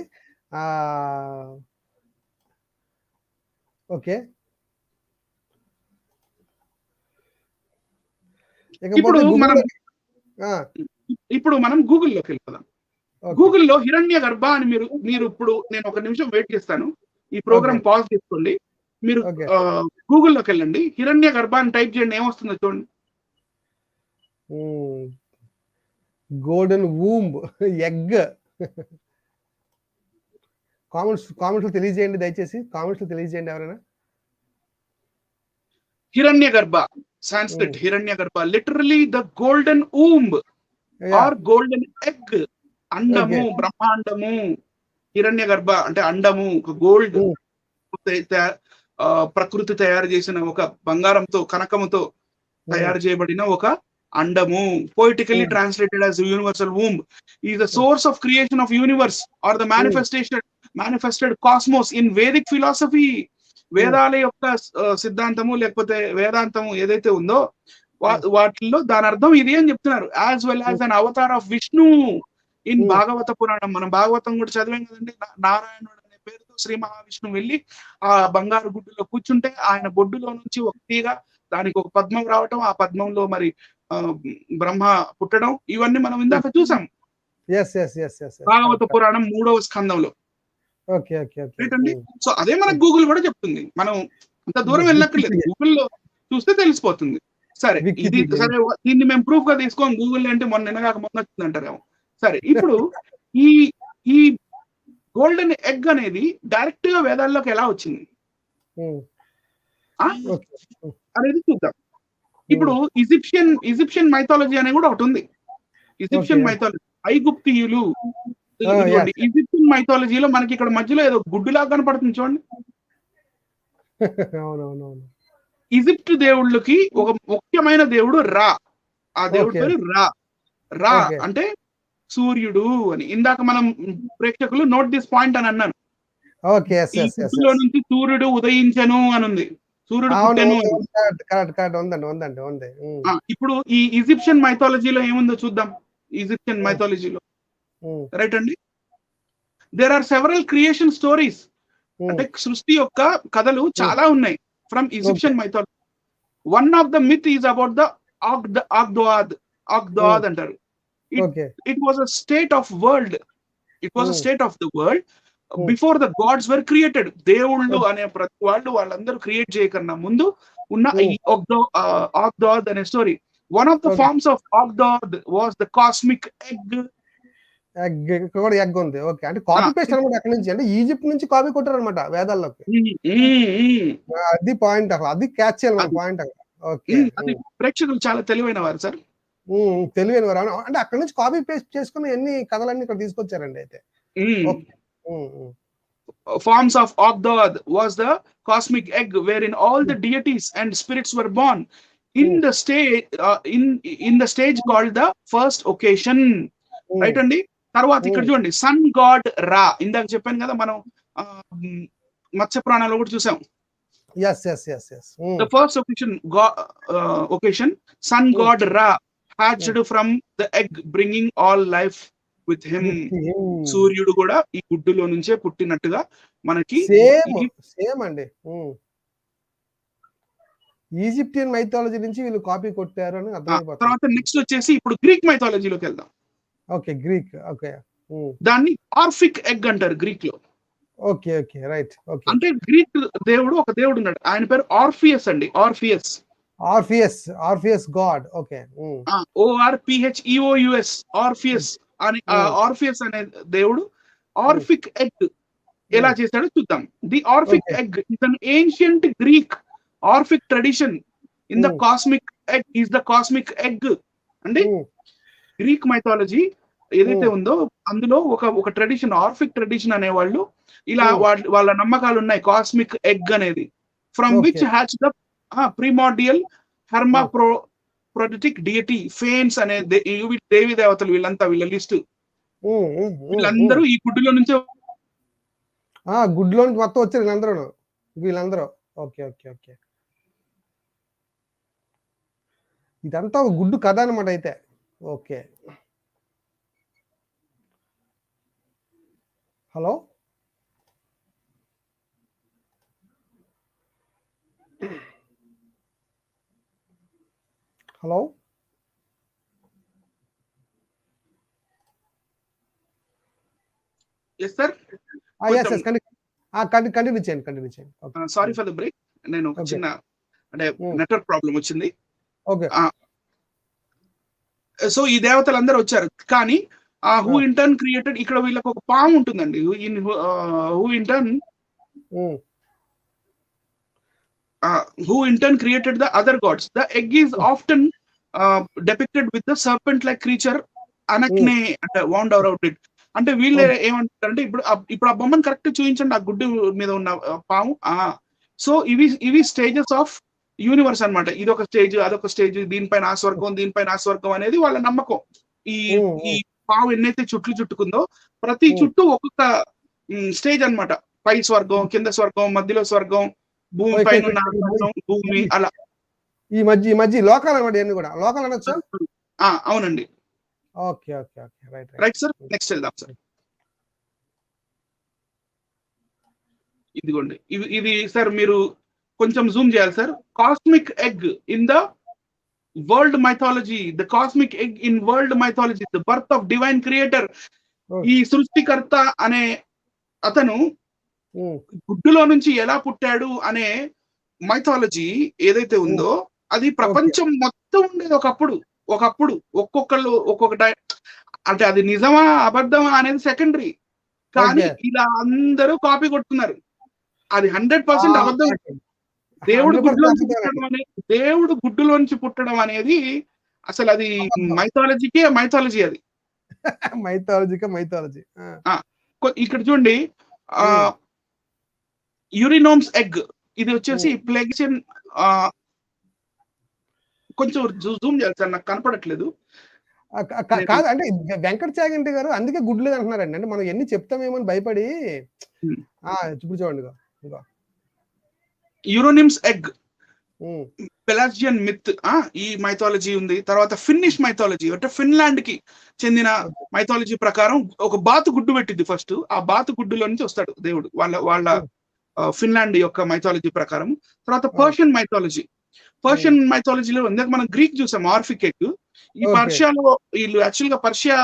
ఆహ్, ఓకే. ఇప్పుడు ఇకపోతే మనం గూగుల్‌లోకి ఆ! ఇప్పుడు మనం గూగుల్‌లోకెళ్ళిపోదాం. ఓకే. గూగుల్‌లో హిరణ్యగర్భ అని మీరు నేను ఒక నిమిషం వెయిట్ చేస్తాను. ఈ ఓకే. ప్రోగ్రామ్ పాజ్ చేసుకోండి. మీరు ఓకే. గూగుల్‌లోకెళ్ళండి. హిరణ్యగర్భ అని టైప్ చేయండి ఏమొస్తుందో చూడండి. హ్మ్. గోల్డెన్ వూంబ్ ఎగ్ కామెంట్స్‌లో తెలియజేయండి దయచేసి. కామెంట్స్‌లో తెలియజేయండి ఎవరైనా. Hiranyagarbha hmm. Sanskrit Hiranyagarbha literally the golden womb yeah! Or golden egg. Okay. అండము, బ్రహ్మాండము, హిరణ్యగర్భ అంటే అండము, ఒక గోల్డ్ హ్మ్. తే తే ప్రకృతి తయారు చేసిన ఒక బంగారంతో, కనకముతో హ్మ్. తయారు చేయబడిన ఒక అండము. Poetically hmm. Translated as universal womb is the hmm. Source of creation of universe or the hmm. Manifested cosmos in Vedic philosophy. Hmm. వేదాల యొక్క సిద్ధాంతము లేకపోతే వేదాంతము ఏదైతే ఉందో హ్మ్. వాటిల్లో దాని అర్థం ఇది అని చెప్తున్నారు. యాజ్ వెల్ హ్మ్. As an Avatar of Vishnu in హ్మ్. భాగవత పురాణం. మనం భాగవతం కూడా చదివాం కదండి. నారాయణుడు అనే పేరుతో శ్రీ మహావిష్ణువు వెళ్ళి ఆ బంగారు గుడ్డులో కూర్చుంటే ఆయన బొడ్డులో నుంచి ఒక తీగ దానికి ఒక పద్మం రావటం, ఆ పద్మంలో మరి ఆహ్, బ్రహ్మ పుట్టడం ఇవన్నీ మనం హ్మ్. ఇందాక చూసాం. Yes. Yes. Yes. Yes. Yes. Bhagavata correct. Correct. పురాణం 3వ స్కందంలో. ఓకే. ఓకే. ఓకే. రైట్ అండి. హ్మ్. సో, అదే మనకు హ్మ్. గూగుల్ కూడా చెప్తుంది. మనం అంత దూరం వెళ్ళక్కర్లేదు. వికీపీడియా. గూగుల్‌లో చూస్తే తెలిసిపోతుంది. సరే ఇది వికీపీడియా. సరే దీన్ని మేము ప్రూఫ్‌గా తీసుకోం. గూగుల్ అంటే నిన్నగాక మొన్న వచ్చిందంటారేమో. సరే ఇప్పుడు ఈ ఈ గోల్డెన్ ఎగ్ అనేది డైరెక్ట్‌గా వేదాల్లోకి ఎలా వచ్చింది? హ్మ్. ఆ! ఓకే. హ్మ్. అనేది చూద్దాం. ఇప్పుడు హ్మ్. ఈజిప్షియన్ మైథాలజీ అని కూడా ఒకటుంది. ఓకే. ఈజిప్షియన్ మైథాలజీ ఐగుప్తీయులు ఇదిగోండి యాహ్! ఈజిప్షియన్ మైథాలజీలో మనకి ఇక్కడ మధ్యలో ఏదో గుడ్డులాగా కనపడుతుంది చూడండి. అవునవునవును. ఈజిప్ట్ దేవుళ్ళకి ఒక ముఖ్యమైన దేవుడు రా. ఆ దేవుడి ఓకే. పేరు రా. రా ఓకే. అంటే సూర్యుడు అని. ఇందాక మనం ప్రేక్షకులు నోట్ దిస్ పాయింట్ అని అన్నాను. ఓకే. ఈ గుడ్డులో నుంచి సూర్యుడు ఉదయించెను అని ఉంది, సూర్యుడు అవును. పుట్టెను ఉంది. అని. ఉంది. కరెక్ట్. కరెక్ట్. కరెక్ట్. ఉందండి. ఉంది. ఇప్పుడు ఈ ఈజిప్షియన్ మైథాలజీలో ఏముందో చూద్దాం. ఈజిప్షియన్ హ్మ్. మైథాలజీలో హ్మ్. రైట్ అండి. There are several creation stories. Hmm. అంటే సృష్టి యొక్క కథలు హ్మ్. చాలా ఉన్నాయి from okay. Egyptian mythology. One of the myth is about the Ogdoad. Hmm. అంటారు. It okay. It was a state of world. It was a hmm. State of the world hmm. Before the gods were created. దేవుళ్ళు okay. అనే ప్రతి వాళ్ళందరూ create చేయకన్నా ముందు ఉన్న ఈ hmm. Ogdoad అనే story. One of the okay. Forms of Ogdoad was the cosmic egg. Egg ఇక్కడ కూడా ఎగ్ ఉంది. ఓకే. అంటే కాపీ పేస్ట్ అన్నమాట ఎక్కడి నుంచి? అంటే ఈజిప్ట్ నుంచి కాపీ కొట్టారన్నమాట వేదాల్లోకి. అది పాయింట్ అసలు. అది క్యాచ్ చేయాలి మనం అది పాయింట్ అక్కడ. ఓకే. అది ప్రేక్షకులు చాలా తెలివైన వారు సార్. తెలియని వారు. అంటే అక్కడి నుంచి కాపీ పేస్ట్ చేసుకొని ఎన్ని కథలన్నీ ఇక్కడ తీసుకొచ్చారండి అయితే. Okay. Forms of Ogdod was the cosmic egg wherein all the deities and spirits were born in the stage in the stage called the first occasion. Right అండి. తర్వాత ఇక్కడ చూడండి సన్ గాడ్ రా. ఇందాక చెప్పాను కదా మనం మత్స్య ప్రాణాలు కూడా చూసాం. The first occasion sun god Ra hatched from the egg bringing all life with him. సూర్యుడు కూడా ఈ గుడ్డులో నుంచే పుట్టినట్టుగా మనకి సేమ్ అండి. ఈజిప్టియన్ మైథాలజీ నుంచి వీళ్ళు కాపీ కొట్టారు అని అర్థమైపోతుంది. తర్వాత నెక్స్ట్ వచ్చేసి ఇప్పుడు గ్రీక్ మైథాలజీలోకి వెళ్దాం. ఓకే. గ్రీక్. ఓకే. దాన్ని ఆర్ఫిక్ ఎగ్ అంటారు గ్రీక్ లో. ఓకే. ఓకే. రైట్. ఓకే. అంటే గ్రీక్ దేవుడు ఒక దేవుడు ఉన్నాడు, ఆయన పేరు ఆర్ఫియస్ అండి. Orpheus god. Okay. ORPHEOUS Orpheus అని. ఆర్ఫియస్ అనే దేవుడు ఆర్ఫిక్ ఎగ్ ఎలా చేశాడో చూద్దాం. The Orphic egg is an ancient Greek Orphic tradition in the cosmic egg is the cosmic egg అండి. గ్రీక్ మైథాలజీ ఏదైతే ఉందో అందులో ఒక ట్రెడిషన్ ఆర్ఫిక్ ట్రెడిషన్ అనేవాళ్ళు ఇలా వాళ్ళ నమ్మకాలు ఉన్నాయి. కాస్మిక్ ఎగ్ అనేది from which hatch the primordial hermaphroditic deity Phanes అనే దేవి దేవతలు. వీళ్ళంతా వీళ్ళ లిస్ట్ వీళ్ళందరూ ఈ గుడ్డులో నుంచే గుడ్లో నుంచి మొత్తం వచ్చారు వీళ్ళందరూ. ఓకే. ఓకే. ఓకే. ఇదంతా ఒక గుడ్డు కథ అనమాట అయితే. Okay. Hello. Hello. Yes sir. Continue చేయండి. Sorry for the break. నేను చిన్న అంటే నెట్వర్క్ ప్రాబ్లం వచ్చింది. ఓకే. సో ఈ దేవతలందరూ వచ్చారు. కానీ హూ ఇన్ టర్న్ క్రియేటెడ్, ఇక్కడ వీళ్ళకి ఒక పాము ఉంటుందండి. Who in turn created the other gods. The egg is often depicted with the serpent like creature అనక్నే అంటే వాండ్ అరౌండ్ ఇట్. అంటే వీళ్ళు ఏమంటారంటే ఇప్పుడు ఆ బొమ్మను కరెక్ట్ చూపించండి, ఆ గుడ్డు మీద ఉన్న పాము. సో ఇవి స్టేజెస్ ఆఫ్ యూనివర్స్ అన్నమాట. ఇది ఒక స్టేజ్, అదొక స్టేజ్, దీనిపైన ఆ స్వర్గం అనేది వాళ్ళ నమ్మకం. ఈ పాము ఎన్నైతే చుట్టుకుందో ప్రతి చుట్టూ ఒక్కొక్క స్టేజ్ అన్నమాట. పై స్వర్గం, కింద స్వర్గం, మధ్యలో స్వర్గం, భూమి పైన భూమి, అలా ఈ మధ్య లోకాలు అన్నమాట. ఇవన్నీ కూడా లోకాలు అనొచ్చా? అవునండి. ఓకే. Right sir. నెక్స్ట్ వెళ్దాం సార్. ఇదిగోండి, ఇది సార్ మీరు కొంచెం జూమ్ చేయాలి sir. Cosmic egg in the world mythology. The cosmic egg in world mythology, the birth of divine creator. ఈ సృష్టికర్త అనే అతను గుడ్డులో నుంచి ఎలా పుట్టాడు అనే మైథాలజీ ఏదైతే ఉందో అది ప్రపంచం మొత్తం ఉండేది ఒకప్పుడు. ఒక్కొక్కళ్ళు ఒక్కొక్క అంటే అది నిజమా అబద్ధమా అనేది సెకండరీ. కానీ ఇలా అందరూ కాపీ కొట్టుకున్నారు. అది 100% అబద్ధం. దేవుడు గుడ్డులోంచి పుట్టడం అనేది అసలు అది మైథాలజీ అది. మైథాలజీ. ఇక్కడ చూడండి, యూరినోమ్స్ ఎగ్. ఇది వచ్చేసి ప్లెగ్సియన్. కొంచెం జూమ్ చేయాలి సార్, నాకు కనపడట్లేదు. మేబీ. కాదు అంటే వెంకట చాగంటి గారు అందుకే గుడ్ లేదు అంటున్నారండి. అంటే మనం ఎన్ని చెప్తామేమో అని భయపడి హ్మ్. ఇప్పుడు చూడండి ఇగో. ఇగో. యూరోనిమ్స్ ఎగ్ హ్మ్. పెలాజియన్ మిత్ ఈ మైథాలజీ ఉంది. తర్వాత ఫిన్నిష్ మైథాలజీ అంటే ఫిన్లాండ్ కి చెందిన ఓకే. మైథాలజీ ప్రకారం ఒక బాతు గుడ్డు పెట్టింది ఫస్ట్. ఆ బాతు గుడ్డులో నుంచి వస్తాడు దేవుడు. వాళ్ళ వాళ్ళ హ్మ్. ఫిన్లాండ్ యొక్క మైథాలజీ ప్రకారం. తర్వాత ఆ! Persian mythology. హ్మ్. పర్షియన్ మైథాలజీలో ఇందాక మనం గ్రీక్ చూసాం ఆర్ఫిక్ ఎగ్. ఈ ఓకే. పర్షియాలో వీళ్ళు యాక్చువల్‌గా పర్షియా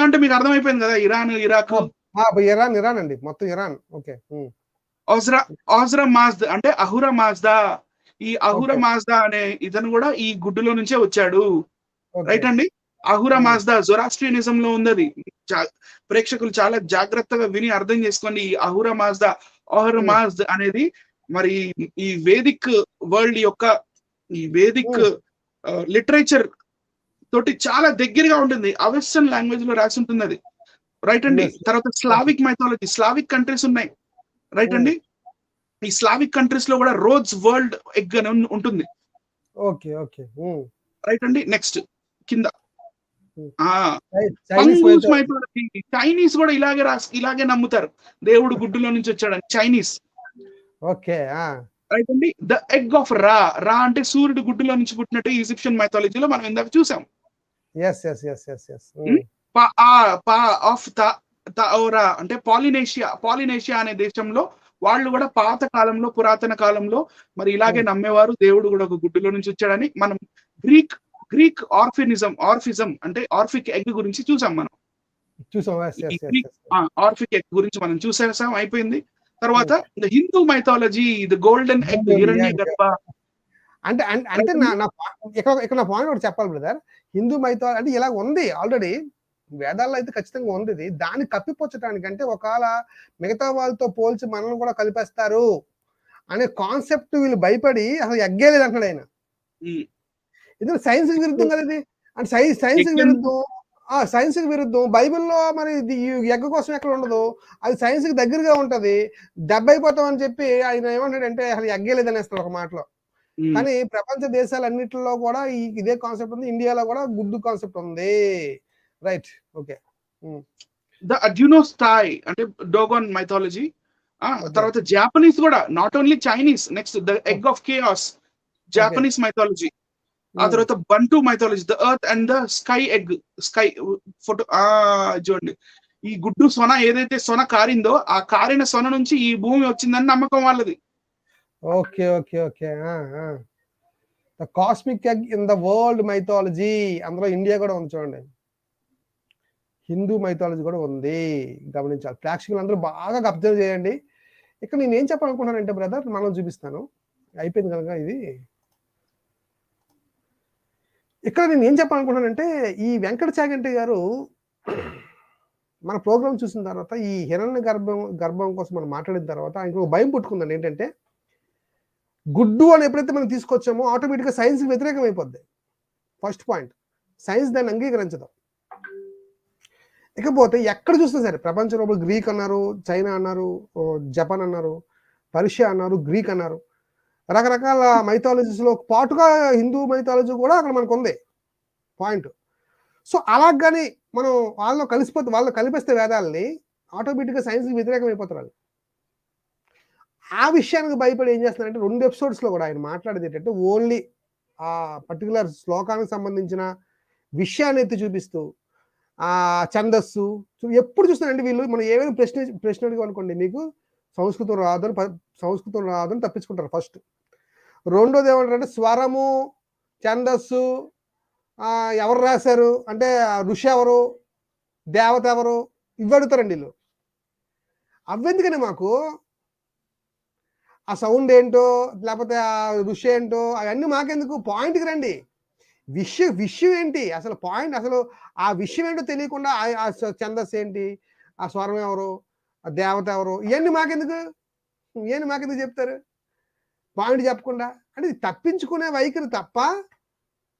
అంటే మీకు అర్థమైపోయింది కదా! ఇరాన్, ఇరాక్, ఆ! ఇరాన్ అండి. మొత్తం ఇరాన్. ఓకే. హ్మ్. ఔజ్రా ఔజ్రా మాజ్ద్ అంటే అహురా మాజ్దా. ఈ అహురా ఓకే. మాజ్దా అనే ఇతను కూడా ఈ గుడ్డులో నుంచే వచ్చాడు. ఓకే. రైట్ అండి. అహురా హ్మ్. మాజ్దా జొరాస్ట్రియనిజంలో ఉందది. జా ప్రేక్షకులు చాలా జాగ్రత్తగా విని అర్థం చేసుకోండి. ఈ అహురా మాజ్దా, అహురా హ్మ్. మాజ్ద్ అనేది మరి ఈ వేదిక్ వరల్డ్ యొక్క ఈ వేదిక్ హ్మ్. లిటరేచర్ తోటి చాలా దగ్గరగా ఉంటుంది. అవెస్టర్న్ లాంగ్వేజ్ లో రాసి ఉంటుంది అది. రైట్ అండి. యెస్. తర్వాత okay. Slavic mythology, Slavic countries ఉన్నాయి. రైట్ హ్మ్. అండి. ఈ స్లావిక్ కంట్రీస్ లో కూడా రోడ్స్ వరల్డ్ ఎగ్ అని ఉంటుంది. ఓకే. ఓకే. హ్మ్. రైట్ అండి. నెక్స్ట్ కింద హ్మ్. ఆ చైనీస్ పంగూస్ మైథాలజీ. మైథాలజీ. చైనీస్ కూడా ఇలాగే నమ్ముతారు. దేవుడు గుడ్డులో నుంచి వచ్చాడని చైనీస్. ఓకే. ఆ! రైట్ అండి. ద ఎగ్ ఆఫ్ రా. రా అంటే సూర్యుడు గుడ్డులో నుంచి పుట్టినట్టు ఈజిప్షియన్ మైథాలజీలో మనం ఇందాక చూసాం. యెస్. హ్మ్. హ్మ్. పా పా ఆఫ్ తఔరా అంటే పాలినేషియా అనే దేశంలో వాళ్ళు కూడా పాత కాలంలో, పురాతన కాలంలో మరి ఇలాగే హ్మ్. నమ్మేవారు. దేవుడు కూడా ఒక గుడ్డులో నుంచి వచ్చాడని మనం గ్రీక్ గ్రీక్ ఆర్ఫిజం అంటే ఆర్ఫిక్ ఎగ్ గురించి చూసాం మనం. చూసాం. ఈ గ్రీక్ యెస్. ఆర్ఫిక్ ఎగ్ గురించి మనం చూసేసాం అయిపోయింది. తర్వాత hmm. The Hindu mythology the golden egg Hiranyagarbha. అంటే రైట్ నా అండి. నా ఇక్కడ నా పాయింట్ ఒకటి చెప్పాలి బ్రదర్. హిందూ అంటే ఇలా ఉంది ఆల్రెడీ. వేదాల్లో అయితే ఖచ్చితంగా ఉంది ఇది. దాన్ని కప్పిపుచ్చటానికంటే ఒకాళ మిగతా వాళ్ళతో పోల్చి మనల్ని కూడా కలిపేస్తారు అనే కాన్సెప్ట్ వీళ్ళు భయపడి అసలు ఎగ్గే లేదంటున్నాడాయన. హ్మ్. ఎందుకంటే సైన్స్‌కి విరుద్ధం కదా ఇది. అంటే సైన్స్‌కి ఎగ్ విరుద్ధం. సైన్స్‌కి విరుద్ధం. బైబిల్‌లో మరి ఇది ఈ ఎగ్ కోసం ఎక్కడ ఉండదు. అది సైన్స్‌కి దగ్గరగా ఉంటది. దెబ్బైపోతాం అని చెప్పి ఆయన ఏమంటాడంటే అసలు ఎగ్గే లేదనేస్తాడు ఒక మాటలో. హ్మ్. కానీ ప్రపంచ దేశాలన్నిటిలో కూడా ఇదే కాన్సెప్ట్ ఉంది. ఇండియాలో కూడా గుడ్ కాన్సెప్ట్ ఉంది. రైట్. ఓకే. హ్మ్. ద అడ్యునోస్టాయ్ అంటే డోగోన్ మైథాలజీ. ఓకే. తర్వాత జాపనీస్ కూడా not only Chinese. Next the oh! Egg of chaos okay. Japanese mythology. ఆ హ్మ్. తర్వాత బంటు mythology the earth and the sky egg. Sky photo చూడండి. ఈ గుడ్డు సొన ఏదైతే సొన కారిందో ఆ కారిన సొన నుంచి ఈ భూమి వచ్చిందని నమ్మకం వాళ్ళది. ఓకే. ఆ! ఆ! The cosmic egg in the world mythology అందులో ఇండియా కూడా ఉంది చూడండి. హిందూ మైథాలజీ కూడా ఉంది. గమనించాలి. ప్రేక్షకులందరూ బాగా అబ్జర్వ్ చేయండి. ఇక్కడ నేనేం చెప్పాలనుకుంటున్నానంటే బ్రదర్ మనం చూపిస్తాను. అయిపోయింది గనక ఇది. ఇక్కడ నేనేం చెప్పాలనుకుంటున్నానంటే ఈ వెంకట చాగంటి గారు మన ప్రోగ్రామ్ చూసిన తర్వాత ఈ హిరణ్య గర్భం కోసం మనం మాట్లాడిన తర్వాత ఆయనకు ఒక భయం పుట్టుకుందండి. ఏంటంటే గుడ్డు అని ఎప్పుడైతే మనం తీసుకొచ్చామో ఆటోమేటిక్‌గా సైన్స్‌కి వ్యతిరేకం అయిపోద్ది. First point. సైన్స్ దాన్ని అంగీకరించదు. ఇకపోతే ఎక్కడ చూసినా సరే ప్రపంచంలో ఇప్పుడు గ్రీక్ అన్నారు, చైనా అన్నారు, జపాన్ అన్నారు, పర్షియా అన్నారు, గ్రీక్ అన్నారు. రకరకాల మైథాలజీస్‌లో పాటుగా హిందూ మైథాలజీ కూడా అక్కడ మనకుంది. పాయింట్. సో, అలాగ గాని మనం వాళ్ళలో కలిపేస్తే వేదాల్ని ఆటోమేటిక్‌గా సైన్స్‌కి వ్యతిరేకం అయిపోతారాళ్ళు. ఆ విషయానికి భయపడి ఏం చేస్తున్నారంటే 2 ఎపిసోడ్స్‌లో కూడా ఆయన మాట్లాడేదేంటంటే ఓన్లీ ఆ పర్టిక్యులర్ శ్లోకానికి సంబంధించిన విషయాన్ని ఎత్తి చూపిస్తూ ఛందస్సు ఎప్పుడు చూస్తానంటే వీళ్ళు మనం ఏమైనా ప్రశ్న అడిగామనుకోండి మీకు సంస్కృతం రాదని సంస్కృతం రాదని తప్పించుకుంటారు ఫస్ట్. రెండోది ఏమంటారంటే స్వరము, ఛందస్సు ఎవరు రాశారు? అంటే ఋషి ఎవరు? దేవత ఎవరు? ఇవి అడుగుతారండి ఈళ్ళు. అవెందుకని మాకు? ఆ సౌండ్ ఏంటో, లేపోతే ఆ ఋషి ఏంటో అవన్నీ మాకెందుకు? పాయింట్‌కి రండి. విషయం ఏంటి? అసలు పాయింట్ అసలు ఆ విషయం ఏంటో తెలియకుండా ఆ ఛందస్సు ఏంటి? ఆ స్వరం ఎవరు? ఆ దేవత ఎవరు? ఇయన్నీ మాకెందుకు? ఇయన్నీ మాకెందుకు చెప్తారు? పాయింట్ చెప్పకుండా. అంటే ఇది తప్పించుకునే వైఖరి తప్ప,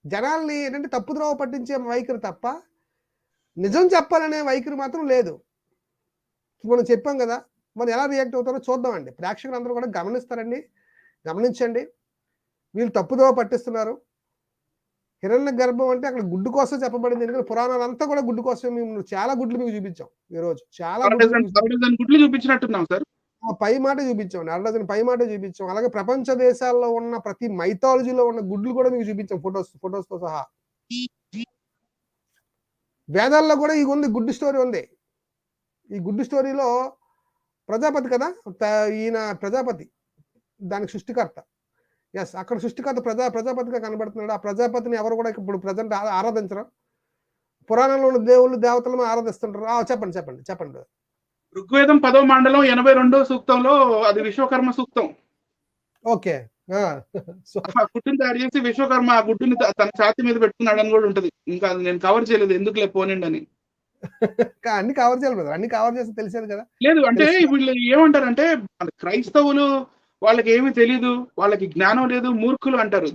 జనాల్ని ఏంటంటే తప్పుదోవ పట్టించే వైఖరి తప్ప, నిజం చెప్పాలనే వైఖరి మాత్రం లేదు. మనం చెప్పాం గదా! మరి ఎలా రియాక్ట్ అవుతారో చూద్దామండి. ప్రేక్షకులందరూ కూడా గమనిస్తారండి. గమనించండి. వీళ్ళు తప్పుదోవ పట్టిస్తున్నారు. హిరణ్య గర్భం అంటే అక్కడ గుడ్డు కోసం చెప్పబడింది. ఎందుకంటే పురాణాలు అంతా కూడా గుడ్డు కోసమే. మేము చాలా గుడ్లు మీకు చూపించాం ఈ రోజు. చాలా గుడ్లు చూపించినట్టున్నాం సార్. పై మాట చూపించాం, అరడజన్ పై మాట చూపించాం. అలాగే ప్రపంచ దేశాల్లో ఉన్న ప్రతి మైథాలజీలో ఉన్న గుడ్లు కూడా మీకు చూపించాం, ఫొటోస్ తో సహా. వేదాల్లో కూడా ఈ ఉంది, గుడ్డు స్టోరీ ఉంది. ఈ గుడ్డు స్టోరీలో ప్రజాపతి కదా, ఈయన ప్రజాపతి దానికి సృష్టికర్త. ఎస్, అక్కడ సృష్టికర్త ప్రజాపతిగా కనబడుతున్నాడు. ఆ ప్రజాపతిని ఎవరు కూడా ఇప్పుడు ప్రజెంట్ ఆరాధించరు. పురాణంలో ఉన్న దేవుళ్ళు దేవతలను ఆరాధిస్తుంటారు. చెప్పండి. ఋగ్వేదం 10వ మండలం 82వ సూక్తంలో అది విశ్వకర్మ సూక్తం. ఓకే. గుడ్డుని తయారు చేసి విశ్వకర్మ ఆ గుడ్డుని తన ఛాతి మీద పెట్టుకున్నాడు అని కూడా ఉంటది. ఇంకా నేను కవర్ చేయలేదు, ఎందుకులే పోనండి అని. అన్ని కవర్ చేయాలి బ్రదర్, అన్ని కవర్ చేస్తే తెలిసేది కదా. లేదు అంటే వీళ్ళు ఏమంటారంటే క్రైస్తవులు వాళ్ళకి ఏమీ తెలియదు, వాళ్ళకి జ్ఞానం లేదు, మూర్ఖులు అంటారు.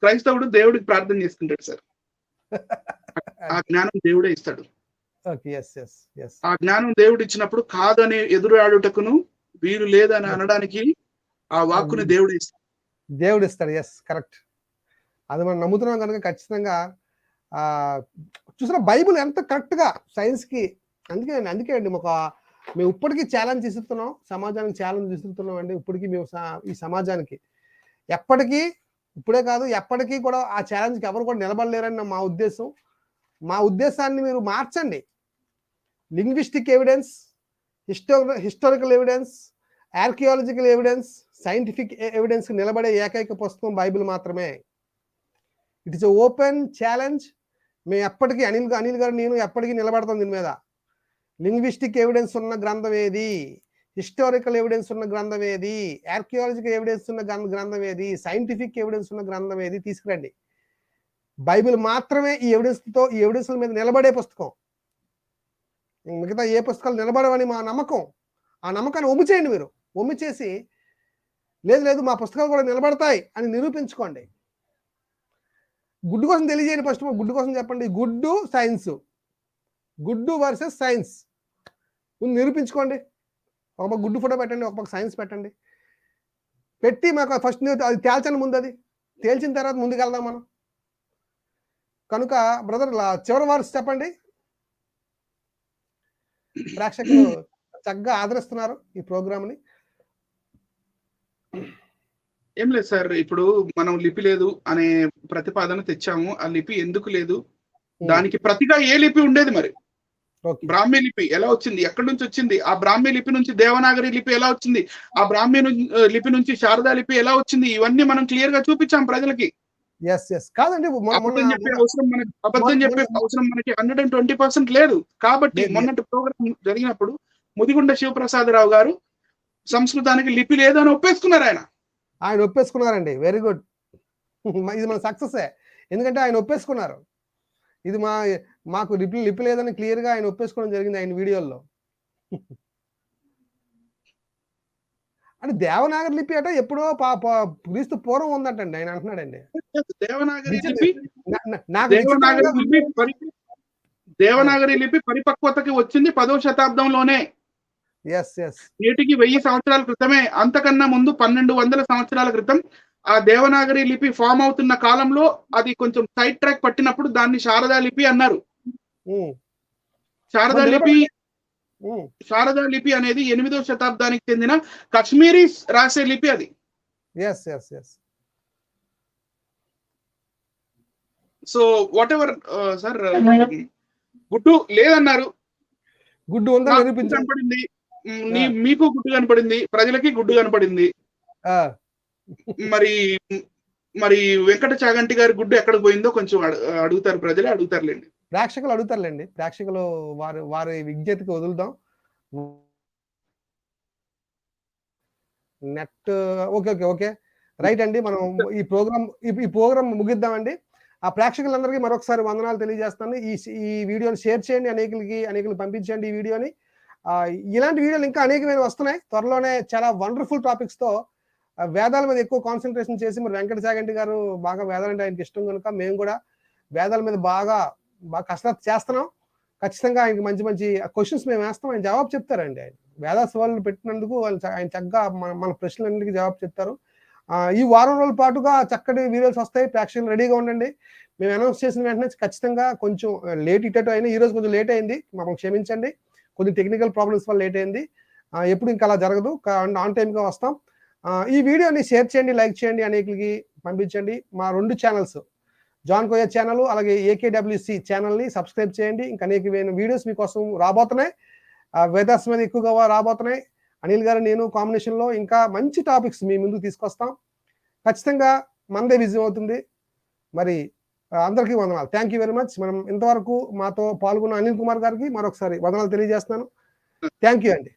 క్రైస్తవుడు దేవుడికి ప్రార్థన చేసుకుంటాడు సార్. ఆ జ్ఞానం దేవుడే ఇస్తాడు. ఆ జ్ఞానం దేవుడు ఇచ్చినప్పుడు కాదని ఎదురు ఆడుటకును వీరు లేదని అనడానికి ఆ వాక్కుని దేవుడు ఇస్తాడు. Yes, correct. అది మనం నమ్ముతున్నాం కనుక ఖచ్చితంగా చూసిన బైబిల్ ఎంత కరెక్ట్ గా సైన్స్ కి. అందుకే అండి మేము ఇప్పటికీ ఛాలెంజ్ ఇస్తున్నాం, సమాజానికి ఛాలెంజ్ ఇస్తున్నాం అండి. ఇప్పటికీ మేము ఈ సమాజానికి ఎప్పటికీ, ఇప్పుడే కాదు ఎప్పటికీ కూడా ఆ ఛాలెంజ్కి ఎవరు కూడా నిలబడలేరని మా ఉద్దేశం. మా ఉద్దేశాన్ని మీరు మార్చండి. Linguistic evidence, historical evidence, archaeological evidence, scientific evidence కి నిలబడే ఏకైక పుస్తకం బైబిల్ మాత్రమే. It is open challenge. మేము ఎప్పటికీ అనిల్ గారు నేను ఎప్పటికీ నిలబడతాం దీని మీద. లింగ్విస్టిక్ ఎవిడెన్స్ ఉన్న గ్రంథం ఏది, హిస్టారికల్ ఎవిడెన్స్ ఉన్న గ్రంథం ఏది, ఆర్కియాలజికల్ ఎవిడెన్స్ ఉన్న గ్రంథం ఏది, సైంటిఫిక్ ఎవిడెన్స్ ఉన్న గ్రంథం ఏది తీసుకురండి. బైబిల్ మాత్రమే ఈ ఎవిడెన్స్ల మీద నిలబడే పుస్తకం. మిగతా ఏ పుస్తకాలు నిలబడవని మా నమ్మకం. ఆ నమ్మకాన్ని ఒమ్ము చేయండి. మీరు ఒమ్ము చేసి లేదు మా పుస్తకాలు కూడా నిలబడతాయి అని నిరూపించుకోండి. గుడ్డు కోసం తెలియజేయండి. ఫస్ట్ గుడ్డు కోసం చెప్పండి. గుడ్డు సైన్స్, గుడ్డు వర్సెస్ సైన్స్ నిరూపించుకోండి. ఒక పక్క గుడ్డు ఫోటో పెట్టండి, ఒక పక్క సైన్స్ పెట్టండి. పెట్టి మాకు ఫస్ట్ అది తేల్చండి. ముందు అది తేల్చిన తర్వాత ముందుకు వెళ్దాం మనం. కనుక బ్రదర్ చివరి వర్స్ చెప్పండి. ప్రేక్షకులు చక్కగా ఆదరిస్తున్నారు ఈ ప్రోగ్రామ్ ని. ఏం లేదు సార్, ఇప్పుడు మనం లిపి లేదు అనే ప్రతిపాదన తెచ్చాము. ఆ లిపి ఎందుకు లేదు, దానికి ప్రతిగా ఏ లిపి ఉండేది, మరి బ్రాహ్మీ లిపి ఎలా వచ్చింది, ఎక్కడి నుంచి వచ్చింది, ఆ బ్రాహ్మీ లిపి నుంచి దేవనాగరి లిపి ఎలా వచ్చింది, ఆ బ్రాహ్మీ లిపి నుంచి శారదా లిపి ఎలా వచ్చింది, ఇవన్నీ మనం క్లియర్ గా చూపించాం ప్రజలకి. కాదండి, అబద్ధం చెప్పే అవసరం మనకి 120% లేదు. కాబట్టి మొన్నటి ప్రోగ్రామ్ జరిగినప్పుడు ముదిగుండ శివప్రసాదరావు గారు సంస్కృతానికి లిపి లేదు అని ఒప్పేసుకున్నారు. ఆయన ఒప్పేసుకున్నారండి. Very good. ఇది మన సక్సెస్. ఎందుకంటే ఆయన ఒప్పేసుకున్నారు. ఇది మాకు లిపి లేదని క్లియర్ గా ఆయన ఒప్పేసుకోవడం జరిగింది ఆయన వీడియోల్లో. అంటే దేవనాగరి లిపి అట ఎప్పుడో క్రీస్తు పూర్వం ఉందటండి ఆయన అంటున్నాడండి. దేవనాగరి లిపి పరిపక్వతకి వచ్చింది 10వ శతాబ్దంలోనే. నేటికి 1000 సంవత్సరాల క్రితమే. అంతకన్నా ముందు 1200 సంవత్సరాల క్రితం ఆ దేవనాగరి లిపి ఫామ్ అవుతున్న కాలంలో అది కొంచెం సైడ్ ట్రాక్ పట్టినప్పుడు దాన్ని శారదా లిపి అన్నారు. శారదా లిపి అనేది 8వ శతాబ్దానికి చెందిన కాశ్మీరీ రాసే లిపి అది. సో వాట్ ఎవర్ సార్, గుడ్డు లేదన్నారు, గుడ్డు కనపడింది, మీకు గుడ్డు కనపడింది, ప్రజలకి గుడ్డు కనపడింది. మరి వెంకట చాగంటి గారి గుడ్డు ఎక్కడికి పోయిందో కొంచెం అడుగుతారు, ప్రజలే అడుగుతారులేండి, ప్రేక్షకులు అడుగుతారులేండి. ప్రేక్షకులు వారి విజ్ఞతకి వదులుదాం. నెట్ ఓకే రైట్ అండి. మనం ఈ ప్రోగ్రామ్ ముగిద్దామండి. ఆ ప్రేక్షకులందరికీ మరొకసారి వందనాలు తెలియజేస్తాను. ఈ వీడియోని షేర్ చేయండి, అనేకులు పంపించండి ఈ వీడియోని. ఇలాంటి వీడియోలు ఇంకా అనేకమైన వస్తున్నాయి. త్వరలోనే చాలా వండర్ఫుల్ టాపిక్స్ తో వేదాల మీద ఎక్కువ కాన్సన్ట్రేషన్ చేసి, మరి వెంకట చాగంటి గారు బాగా వేదాలంటే ఆయనకి ఇష్టం కనుక మేము కూడా వేదాల మీద బాగా కసరత్తు చేస్తున్నాం. ఖచ్చితంగా ఆయనకి మంచి క్వశ్చన్స్ మేము వేస్తాం, ఆయన జవాబు చెప్తారండి. ఆయన వేదాస్ వాళ్ళు పెట్టినందుకు ఆయన చక్కగా మన ప్రశ్నలన్నిటికీ జవాబు చెప్తారు. ఈ వారం రోజుల పాటుగా చక్కటి వీడియోస్ వస్తాయి. ప్రేక్షకులు రెడీగా ఉండండి. మేము అనౌన్స్ చేసిన వెంటనే ఖచ్చితంగా కొంచెం లేట్ ఇటేటు అయినా ఈరోజు కొంచెం లేట్ అయింది. మమ్మల్ని క్షమించండి. కొన్ని టెక్నికల్ ప్రాబ్లమ్స్ వల్ల లేట్ అయింది. ఎప్పుడు ఇంకా అలా జరగదు. ఆన్ టైమ్‌గా వస్తాం. ఈ వీడియోని షేర్ చేయండి, లైక్ చేయండి, అనేకులకి పంపించండి. మా 2 ఛానెల్స్ జాన్ కోయ ఛానల్ అలాగే ఏకేడబ్ల్యూసీ ఛానల్‌ని సబ్స్క్రైబ్ చేయండి. ఇంకా అనేకమైన వీడియోస్ మీకోసం రాబోతున్నాయి. వెదర్స్ మీద ఎక్కువగా రాబోతున్నాయి. అనిల్ గారు నేను కాంబినేషన్‌లో ఇంకా మంచి టాపిక్స్ మీ ముందుకు తీసుకొస్తాం. ఖచ్చితంగా మనదే విజయం అవుతుంది. మరి అందరికీ వందనాలు. Thank you very much. మనం ఇంతవరకు మాతో పాల్గొన్న అనిల్ కుమార్ గారికి మరొకసారి వందనాలు తెలియజేస్తున్నాను. థ్యాంక్ యూ అండి.